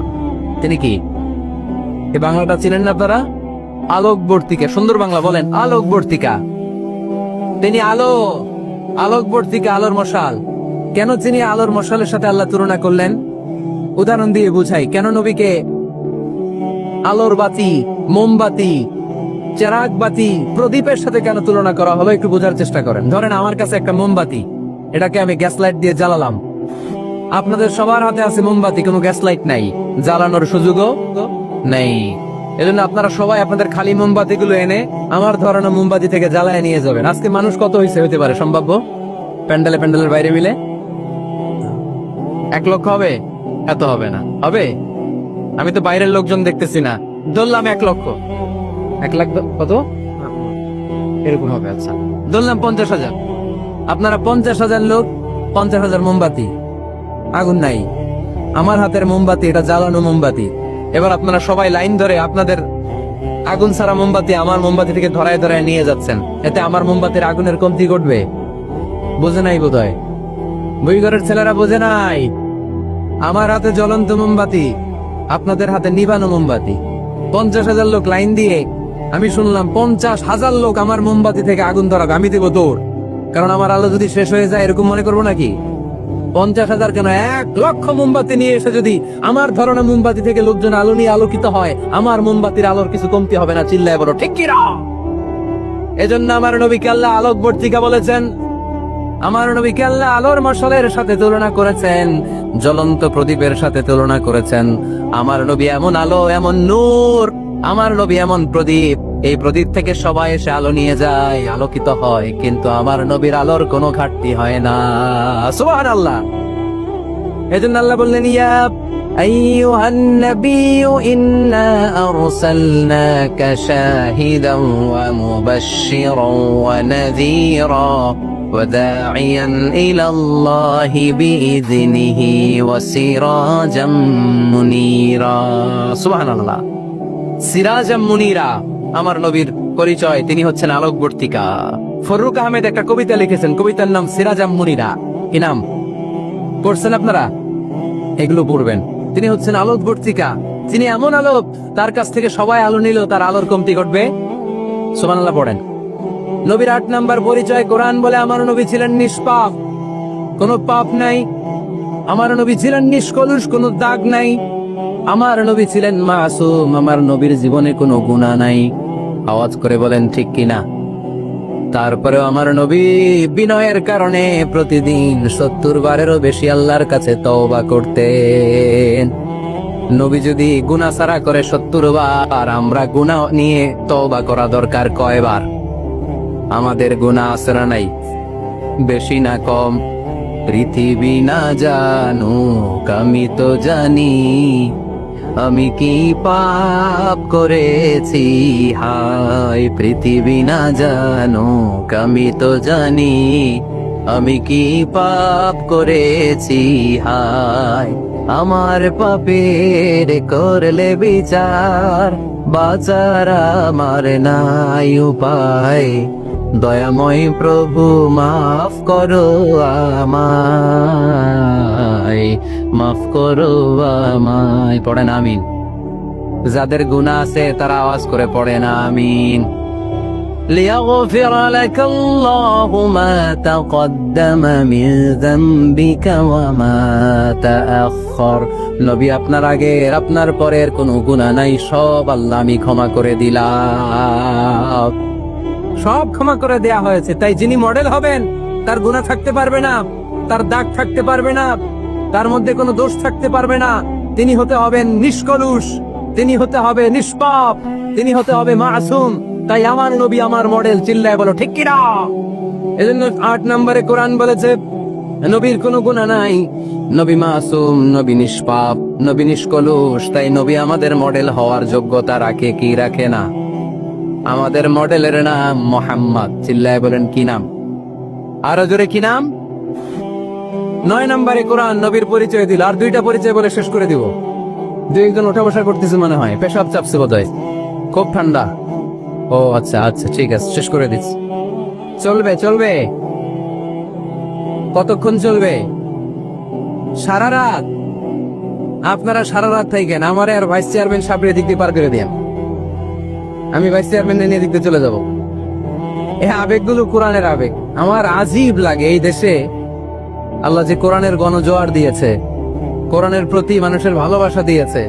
তিনি কি? এই বাংলাটা চিনেন না আপনারা? আলোকবর্তিকা। সুন্দর বাংলা বলেন, আলোকবর্তিকা। তিনি আলো, আলোকবর্তিকা, আলোর মশাল। কেন তিনি আলোর মশালের সাথে আল্লাহ তুলনা করলেন? উদাহরণ দিয়ে বুঝাই। কেন নবীকে আলোর বাতি, মোমবাতি, চেরাগ বাতি, প্রদীপের সাথে কেন তুলনা করা হলো? একটু বোঝার চেষ্টা করেন। ধরেন আমার কাছে একটা মোমবাতি, এটাকে আমি গ্যাস লাইট দিয়ে জ্বালালাম। আপনাদের সবার হাতে আছে মোমবাতি, কোনো গ্যাস লাইট নাই, জ্বালানোর সুযোগও নেই। এজন্য আপনারা সবাই আপনাদের খালি মোমবাতি গুলো এনে আমার ধরানো মোমবাতি থেকে জ্বালায় নিয়ে যাবেন। আজকে মানুষ কত হতে পারে সম্ভাব্য? প্যান্ডেলের বাইরে মিলে 1 লক্ষ হবে? এত হবে না। হবে? আমি তো বাইরের লোকজন দেখতেছি না, ধরলাম 1 লক্ষ। 1 লাখ কত এরকম হবে। আচ্ছা, ধরলাম 50,000। আপনারা 50,000 লোক, 50,000 মোমবাতি, আগুন নাই। আমার হাতের মোমবাতি এটা জ্বালানো মোমবাতি। এবার আপনারা সবাই লাইন ধরে আপনাদের আগুন ছাড়া মোমবাতি আমার মোমবাতি থেকে ধরায় ধরায় নিয়ে যাচ্ছেন। এতে আমার মোমবাতির আগুনের কমতি ঘটবে? বোঝে নাই বোধহয়। বইঘরের ছেলেরা বোঝে নাই। আমার হাতে জ্বলন্ত মোমবাতি, আপনাদের হাতে নিবানো মোমবাতি। 50,000 লোক লাইন দিয়ে, আমি শুনলাম 50,000 লোক আমার মোমবাতি থেকে আগুন ধরাবে। আমি দেবো দৌড়, কারণ আমার আলো যদি শেষ হয়ে যায় এরকম মনে করবো নাকি? 50,000 কেন, 1 লক্ষ মোমবাতি নিয়ে এসে যদি আমার ধরনের মোমবাতি থেকে লোকজন আলো নিয়ে আলোকিত হয়, আমার মোমবাতির আলোর কিছু কমতি হবে না। চিল্লায় বলো ঠিক কি না? এজন্য আমার নবীকে আল্লাহ আলোকবর্তিকা বলেছেন। আমার নবীকে আল্লাহ আলোর মশালের সাথে তুলনা করেছেন, জ্বলন্ত প্রদীপের সাথে তুলনা করেছেন। আমার নবী এমন আলো, এমন নূর, আমার নবী এমন প্রদীপ, এই প্রদীপ থেকে সবাই এসে আলো নিয়ে যায়, আলোকিত হয়, কিন্তু আমার নবীর আলোর কোনো ঘাটতি হয় না। সুবহানাল্লাহ। এজন্য আল্লাহ বললেন, ইয়া আইয়ুহান নাবিয়্যু ইন্না আরসালনাকা শাহিদান ওয়া মুবাশশিরান ওয়া নাযীরা ওয়া দাঈয়ান ইলাল্লাহি বিইযনিহি ওয়া সিরাজাম মুনীরা। সুবহানাল্লাহ। সিরাজাম মুনীরা, আমার নবীর পরিচয়, তিনি হচ্ছেন আলোকবর্তিকা। ফররুক আহমেদ একটা কবিতা লিখেছেন, কবিতার নাম সিরাজাম মুনীরা। কি নাম? পড়ছেন আপনারা? এগুলো পড়বেন। তিনি হচ্ছেন আলোকবর্তিকা, তিনি এমন আলো, তার কাছ থেকে সবাই আলো নিল, তার আলোর কমতি ঘটবে? সুবহানাল্লাহ পড়েন। নবীর ৮ নাম্বার পরিচয়, কোরআন বলে আমার নবী ছিলেন নিষ্পাপ, কোনো পাপ নাই। আমার নবী ছিলেন নিষ্কলুষ, কোনো দাগ নাই। আমার নবী ছিলেন মাসুম, আমার নবীর জীবনে কোনো গুনাহ নাই। আওয়াজ করে বলেন ঠিক কিনা? তারপরেও আমার নবী বিনয়ের কারণে প্রতিদিন ৭০ বারেরও বেশি আল্লাহর কাছে তওবা করতেন। নবী যদি গুনাহ ছাড়া করে ৭০ বার, আমরা গুনাহ নিয়ে তওবা করা দরকার কয়বার? আমাদের গুনাহ আছে না নাই? বেশি না কম? পৃথিবী না জানুক, আমি তো জানি আমি কি পাপ করেছি। হায় পৃথিবী না জানুক, আমি তো জানি আমি কি পাপ করেছি। হায় আমার পাপের করলে বিচার, বাঁচার আমার নাই উপায়। দয়াময় প্রভু মাফ করো আমায়, মাফ করো আমায়। পড়েন আমিন। যাদের গুনাহ আছে তারা আওয়াজ করে পড়েন আমিন। লিয়াগফির লাকা আল্লাহু মা তাকদ্দামা মিন যামবিকা ওয়া মা তাআখার। নবী, আপনার আগের আপনার পরের কোনো গুনাহ নাই, সব আল্লাহ আমি ক্ষমা করে দিলাম, সব ক্ষমা করে দেয়া হয়েছে। তাই যিনি মডেল হবেন, তার গুনাহ থাকতে পারবে না, তার দাগ থাকতে পারবে না, তার মধ্যে কোনো দোষ থাকতে পারবে না। তিনি হতে হবেন নিষ্কলুষ, তিনি হতে হবে নিষ্পাপ, তিনি হতে হবে মাসুম। তাই আমার নবী আমার মডেল। চিল্লায় বলো ঠিক কিনা? এজন্য ৮ নম্বরে কোরআন বলেছে নবীর কোনো গুনাহ নাই, নবী মাসুম, নবী নিষ্পাপ, নবী নিষ্কলুষ। তাই নবী আমাদের মডেল হওয়ার যোগ্যতা রাখে কি রাখে না? আমাদের মডেলের নাম মুহাম্মদ। চিল্লায় বলেন কি নাম? আরো জোরে কি নাম? ৯ নম্বরে কোরআন নবীর পরিচয় দিল। আর 2টা পরিচয় বলে শেষ করে দিব। 2-1 ওঠা বসা করতেছে মনে হয়, পেশাব চাপছে বোধহয়, খুব ঠান্ডা। ও আচ্ছা আচ্ছা, ঠিক আছে, শেষ করে দিচ্ছি। চলবে চলবে? কতক্ষণ চলবে? সারা রাত? আপনারা সারা রাত থাকেন, আমার আর ভাইস চেয়ারম্যান সাহেবের দিক দিয়ে পার করে দিন। আমি ভাইস চেয়ারম্যান নিয়ে দিক দিয়ে চলে যাব। এই আবেগগুলো কোরআনের আবেগ। আমার আজীব লাগে এই দেশে আল্লাহ যে কোরআনের গণজোয়ার দিয়েছে, কোরআনের প্রতি মানুষের ভালোবাসা দিয়েছে,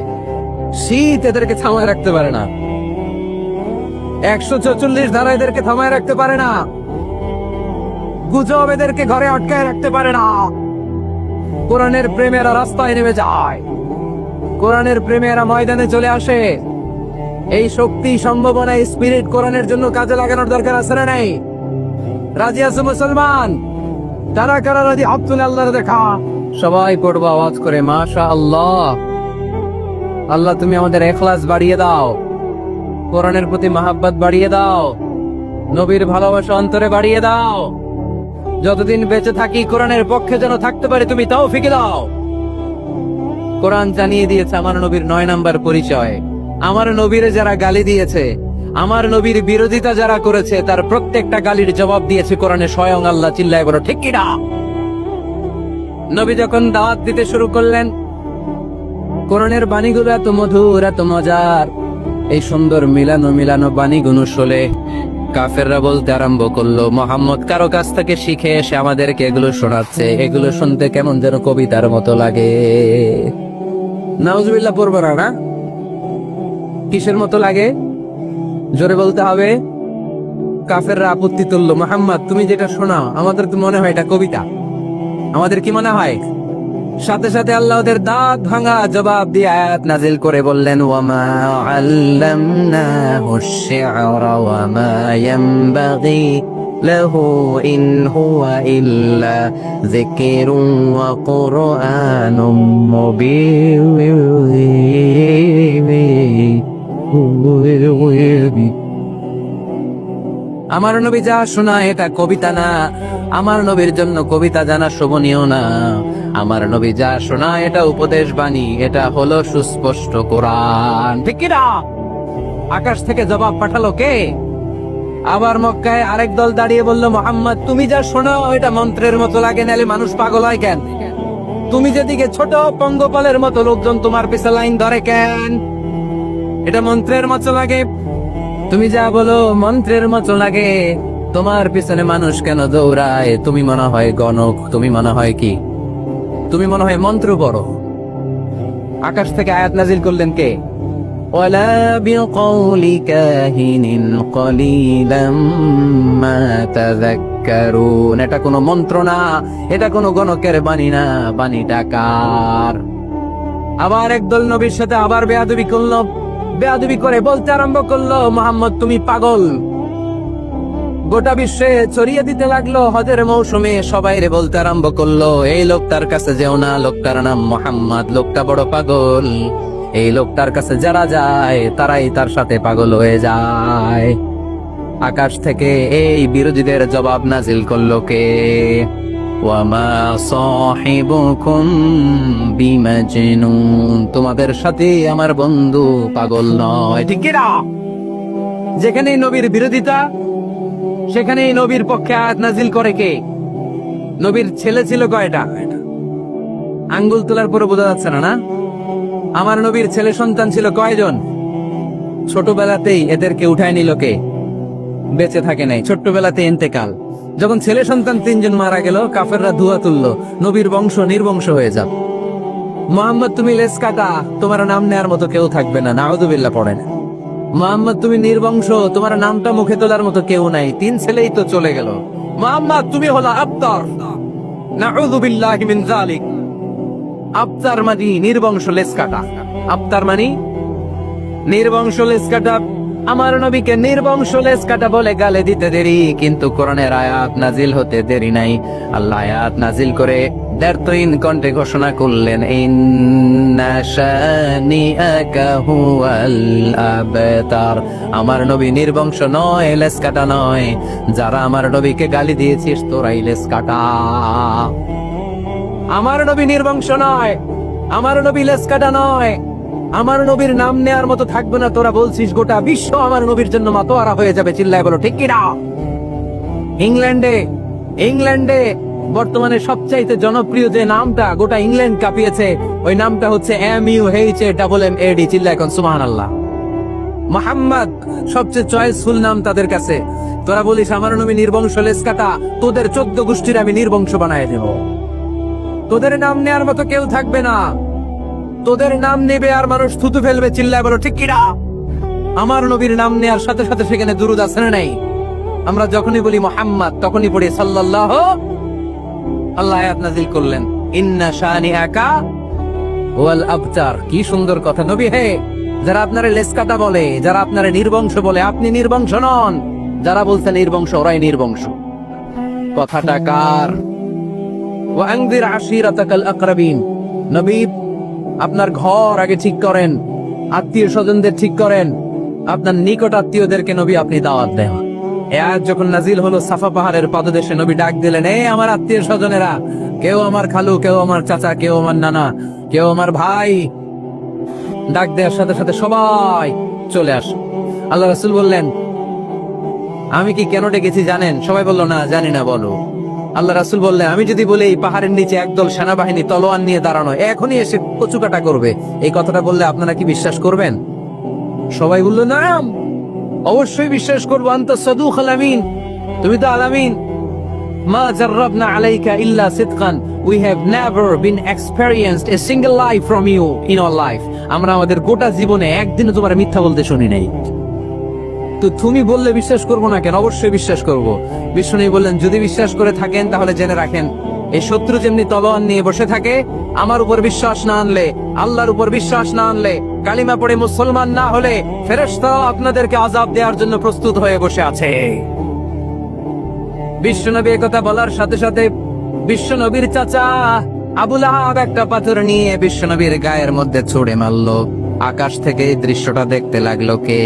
শীত এদেরকে থামায় রাখতে পারে না। ১৪৪ ধারা এদেরকে থামায় রাখতে পারে না। গুজব এদেরকে ঘরে আটকায় রাখতে পারে না। কোরআনের প্রেমেরা রাস্তায় নেমে যায়, কোরআনের প্রেমেরা ময়দানে চলে আসে। এই শক্তি, সম্ভাবনা, স্পিরিট কোরআনের জন্য কাজে লাগানোর দরকার আছে না নাই? রাজি আছে মুসলমান? তারা কারা রাজি? হাত তুলে আল্লাহর দেখা। সবাই পড়বো আওয়াজ করে মাশাআল্লাহ। আল্লাহ তুমি আমাদের ইখলাস বাড়িয়ে দাও, কোরআনের প্রতি মহাব্বত বাড়িয়ে দাও, নবীর ভালোবাসা অন্তরে বাড়িয়ে দাও। যতদিন বেঁচে থাকি কোরআনের পক্ষে যেন থাকতে পারে তুমি তৌফিক দাও। কোরআন জানিয়ে দিয়েছে আমার নবীর ৯ নাম্বার পরিচয়। আমার নবীরে যারা গালি দিয়েছে, আমার নবীর বিরোধিতা যারা করেছে, তার প্রত্যেকটা গালির জবাব দিয়েছে কোরআনে স্বয়ং আল্লাহ। চিল্লায় বলো ঠিক কিনা? নবী যখন দাওয়াত দিতে শুরু করলেন, কোরআনের বাণীগুলো এত মধুর, এত মজার। এই সুন্দর মিলানো মিলানো বাণীগুলো শুনে কাফেররা বলতে আরম্ভ করলো, মুহাম্মদ কারো কাছ থেকে শিখে এসে আমাদেরকে এগুলো শোনাচ্ছে, এগুলো শুনতে কেমন যেন কবিতার মতো লাগে। নাউজুবিল্লাহ পড়বো না? না, কিসের মতো লাগে? জোরে বলতে হবে। কাফেররা আপত্তি তুললো, মুহাম্মদ তুমি যেটা শোনাও আমাদের তো মনে হয় এটা কবিতা, আমাদের কি মনে হয়? সাথে সাথে আল্লাহ ওদের দাঁত ভাঙা জবাব দিয়ে আয়াত নাজিল করে বললেন, ওয়ামা আল্লামনাহু আশ-শি'রা ওয়ামা ইয়ানবাগি লাহু ইন হুয়া ইল্লা যিকরুন ওয়া কুরআনুম মুবিন। আমার নবী যা শোনায় এটা কবিতা না, আমার নবীর জন্য কবিতা জানা শোভনীয় না। আমার নবী যা শোনায় এটা উপদেশ বাণী, এটা হলো সুস্পষ্ট কোরআন। ঠিক কি না? আকাশ থেকে জবাব পাঠালো কে? আবার মক্কায় আরেক দল দাঁড়িয়ে বলল, মুহাম্মদ তুমি যা শোনাও এটা মন্ত্রের মতো লাগে, নালে মানুষ পাগল হয় কেন? তুমি যেদিকে ছোট পঙ্গপালের মতো লোকজন তোমার পিছে লাইন ধরে কেন? এটা মন্ত্রের মতো লাগে। তুমি যা বলো মন্ত্রের মতো লাগে, তোমার পিছনে মানুষ কেন দৌড়ায়? তুমি মনে হয় গণক, তুমি মনে হয় কি, তুমি মনে হয় মন্ত্র পড়ো। আকাশ থেকে আয়াত নাজিল করলেন কে? ওয়ালা বিকাউলি কাহিনিন কলিলাম মা তাযাক্কারুন। এটা কোনো মন্ত্র না, এটা কোনো গণকের বাণী না, বাণীটা কার? আবার একদল নবীর সাথে আবার বেয়াদবি করলো, বেয়াদবি করে বলতে আরম্ভ করলো, মুহাম্মদ তুমি পাগল। গোটা বিশ্বে ছড়িয়ে দিতে লাগলো। হজের মৌসুমে সবাইরে বলতে আরম্ভ করলো, এই লোকটার কাছে যেও না, লোকটার নাম মুহাম্মদ, লোকটা বড় পাগল। এই লোকটার কাছে যারা যায় তারাই তার সাথে পাগল হয়ে যায়। আকাশ থেকে এই বিরোধীদের জবাব নাজিল করলো কে? ওয়ামা সাহিবুকুম বিমাজনুন। তোমাদের সাথে আমার বন্ধু পাগল নয়। ঠিক কি না? যেখানেই নবীর বিরোধিতা সেখানেই নবীর পক্ষে আয়াত নাজিল করে কে? নবীর ছেলে ছিল কয়টা? আঙ্গুল তোলার পরে বোঝা যাচ্ছে না, না? আমার নবীর ছেলে সন্তান ছিল কয়জন? ছোটবেলাতেই এদেরকে উঠায় নিল কে? বেঁচে থাকে নাই, ছোট্টবেলাতে ইন্তেকাল। যখন ছেলে সন্তান 3 জন মারা গেল, কাফেররা ধুয়া তুললো, নবীর বংশ নির্বংশ হয়ে যাবে। মুহাম্মদ তুমি লেস কাটা, তোমার নাম নেয়ার মতো কেউ থাকবে না, নাউযুবিল্লাহ পড়েন। মুহাম্মদ তুমি নির্বংশ, তোমার নামটা মুখে তোলার মতো কেউ নাই, 3 ছেলেই তো চলে গেল। মুহাম্মদ তুমি হলো আবতার, নাউযুবিল্লাহি মিন যালিক। আবতার মানে নির্বংশ, লেস কাটা। আবতার মানে নির্বংশ, লেস কাটা। আমার নবীকে নির্বংশ লেস কাটা বলে গালে দিতে দেরি, কিন্তু কোরআনের আয়াত নাজিল হতে দেরি নাই। আল্লাহ আয়াত নাজিল করে দ্ব্যর্থহীন কণ্ঠে ঘোষণা করলেন, ইন্না শানিআকা হুয়াল আবতার। আমার নবী নির্বংশ নয়, লেস কাটা নয়। যারা আমার নবীকে গালি দিয়েছিস তোরাই লেস কাটা। আমার নবী নির্বংশ নয়, আমার নবী লেস কাটা নয়। আমার নবীর নাম নেয়ার মতো থাকবে না, তোরা বলছিস গোটা বিশ্ব আমার নবীর জন্য মাতোয়ারা হয়ে যাবে। চিল্লায় বলো ঠিক কি না? ইংল্যান্ডে বর্তমানে সবচাইতে জনপ্রিয় যে নামটা গোটা ইংল্যান্ড কাঁপিয়েছে, ওই নামটা হচ্ছে MUHAMMAD। চিল্লায় এখন সুবহানাল্লাহ। মুহাম্মদ সবচেয়ে চয়েসফুল নাম তাদের কাছে। তোরা বলিস আমার নবী নির্বংশ, লেস কাটা, তোদের 14 গোষ্ঠীর আমি নির্বংশ বানায় দেব। তোদের নাম নেয়ার মতো কেউ থাকবে না, তোদের নাম নেবে আর মানুষ থুতু ফেলবে। চিল্লায় বলো ঠিক কি না? আমার নবীর নাম নেয়ার সাথে সাথে সেখানে দুরূদ আছে না নাই? আমরা যখনই বলি মুহাম্মদ তখনই পড়ি সাল্লাল্লাহু। আল্লাহ আয়াত নাযিল করলেন, ইন্না শানিআকা ওয়াল আবতার। কি সুন্দর কথা। নবী হে, যারা আপনারে লেস কাটা বলে, যারা আপনারে নির্বংশ বলে, আপনি নির্বংশ নন। যারা বলছে নির্বংশ, ওরাই নির্বংশ। কথাটা কার? ওয়া আনযির আশীরাতাকাল আকরাবিন। নবী আপনার ঘর আগে ঠিক করেন, আত্মীয় স্বজনদের ঠিক করেন, আপনার নিকট আত্মীয়দেরকে নবী আপনি দাওয়াত দেন। এই আয়াত যখন নাজিল হলো, সাফা পাহাড়ের পাদদেশে নবী ডাক দিলেন, এই আমার আত্মীয় স্বজনেরা, কেউ আমার খালু, কেউ আমার চাচা, কেউ আমার নানা, কেউ আমার ভাই। ডাক দেওয়ার সাথে সাথে সবাই চলে আস। আল্লাহ রাসূল বললেন, আমি কি কেন ডেকেছি জানেন? সবাই বলল না, জানি না। বলো। আল্লাহ রাসূল বললেন, আমি যদি বলি এই পাহাড়ের নিচে একদল সেনাবাহিনী তলোয়ার নিয়ে দাঁড়ানো, এখনই এসে কচুকাটা করবে, এই কথাটা বললে আপনারা কি বিশ্বাস করবেন? সবাই বলল না, অবশ্যই বিশ্বাস করবো। আনতা সাদুকুল আমিন, তুমি তো আলামিন। মা জাররাবনা আলাইকা ইল্লা সিদকান, we have never been experienced a single lie from you in our life. আমরা আমাদের গোটা জীবনে একদিনও তোমার মিথ্যা বলতে শুনি নাই। তো তুমি বললে বিশ্বাস করবো না কেন? অবশ্যই বিশ্বাস করব। বিষ্ণু বললেন, যদি বিশ্বাস করে থাকেন তাহলে জেনে রাখেন, এই শত্রু যেমনি তলোয়ার নিয়ে বসে থাকে, আমার উপর বিশ্বাস না আনলে, আল্লাহর উপর বিশ্বাস না আনলে, কালিমা পড়ে মুসলমান না হলে ফেরেশতারা আপনাদেরকে আযাব দেওয়ার জন্য প্রস্তুত হয়ে বসে আছে। বিশ্বনবী একথা বলার সাথে সাথে বিশ্বনবীর চাচা আবু লাহাব একটা পাথর নিয়ে বিশ্বনবীর গায়ের মধ্যে ছুঁড়ে মারলো। আকাশ থেকে এই দৃশ্যটা দেখতে লাগলো কে?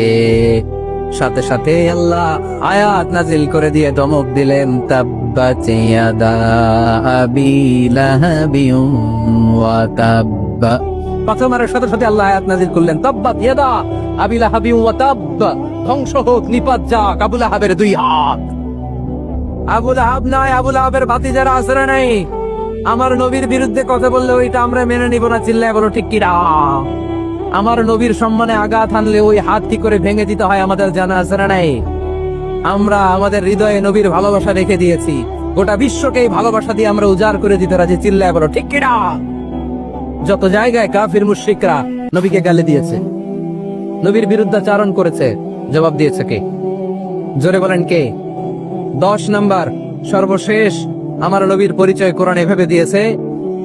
সাথে সাথে আল্লাহ আয়াত নাজিল করে দিয়ে ধমক দিলেন, তাব্বাত ইয়াদা আবি লাহাবিন ওয়া তাব্বা। পাথর মারার সাথে সাথে আল্লাহ আয়াত নাজিল করলেন, তাব্বাত ইয়াদা আবি লাহাবিন ওয়া তাব্বা, ধ্বংস হোক, নিপাত যাক আবু লাহাবের দুই হাত। আবু লাহাব নাই, আবু লাহাবের ভাতিজারা আসরে নাই। আমার নবীর বিরুদ্ধে কথা বললে ওইটা আমরা মেনে নিব না, চিল্লায় বলো ঠিক কিনা? আমার নবীর সম্মানে আঘাত হানলে ওই হাত কি করে ভেঙে দিতে হয় আমাদের জানা আছে না নাই? আমরা আমাদের হৃদয়ে নবীর ভালোবাসা রেখে দিয়েছি, গোটা বিশ্বকে এই ভালোবাসা দিয়ে আমরা উজাড় করে দিতে রাজি, চিল্লায় বলো ঠিক কিনা? যত জায়গায় কাফির মুশরিকরা নবীকে গালি দিয়েছে, নবীর বিরুদ্ধাচারণ করেছে, জবাব দিয়েছে কে? জোরে বলেন কে? 10 নাম্বার সর্বশেষ আমার নবীর পরিচয় কোরআন এভাবে দিয়েছে।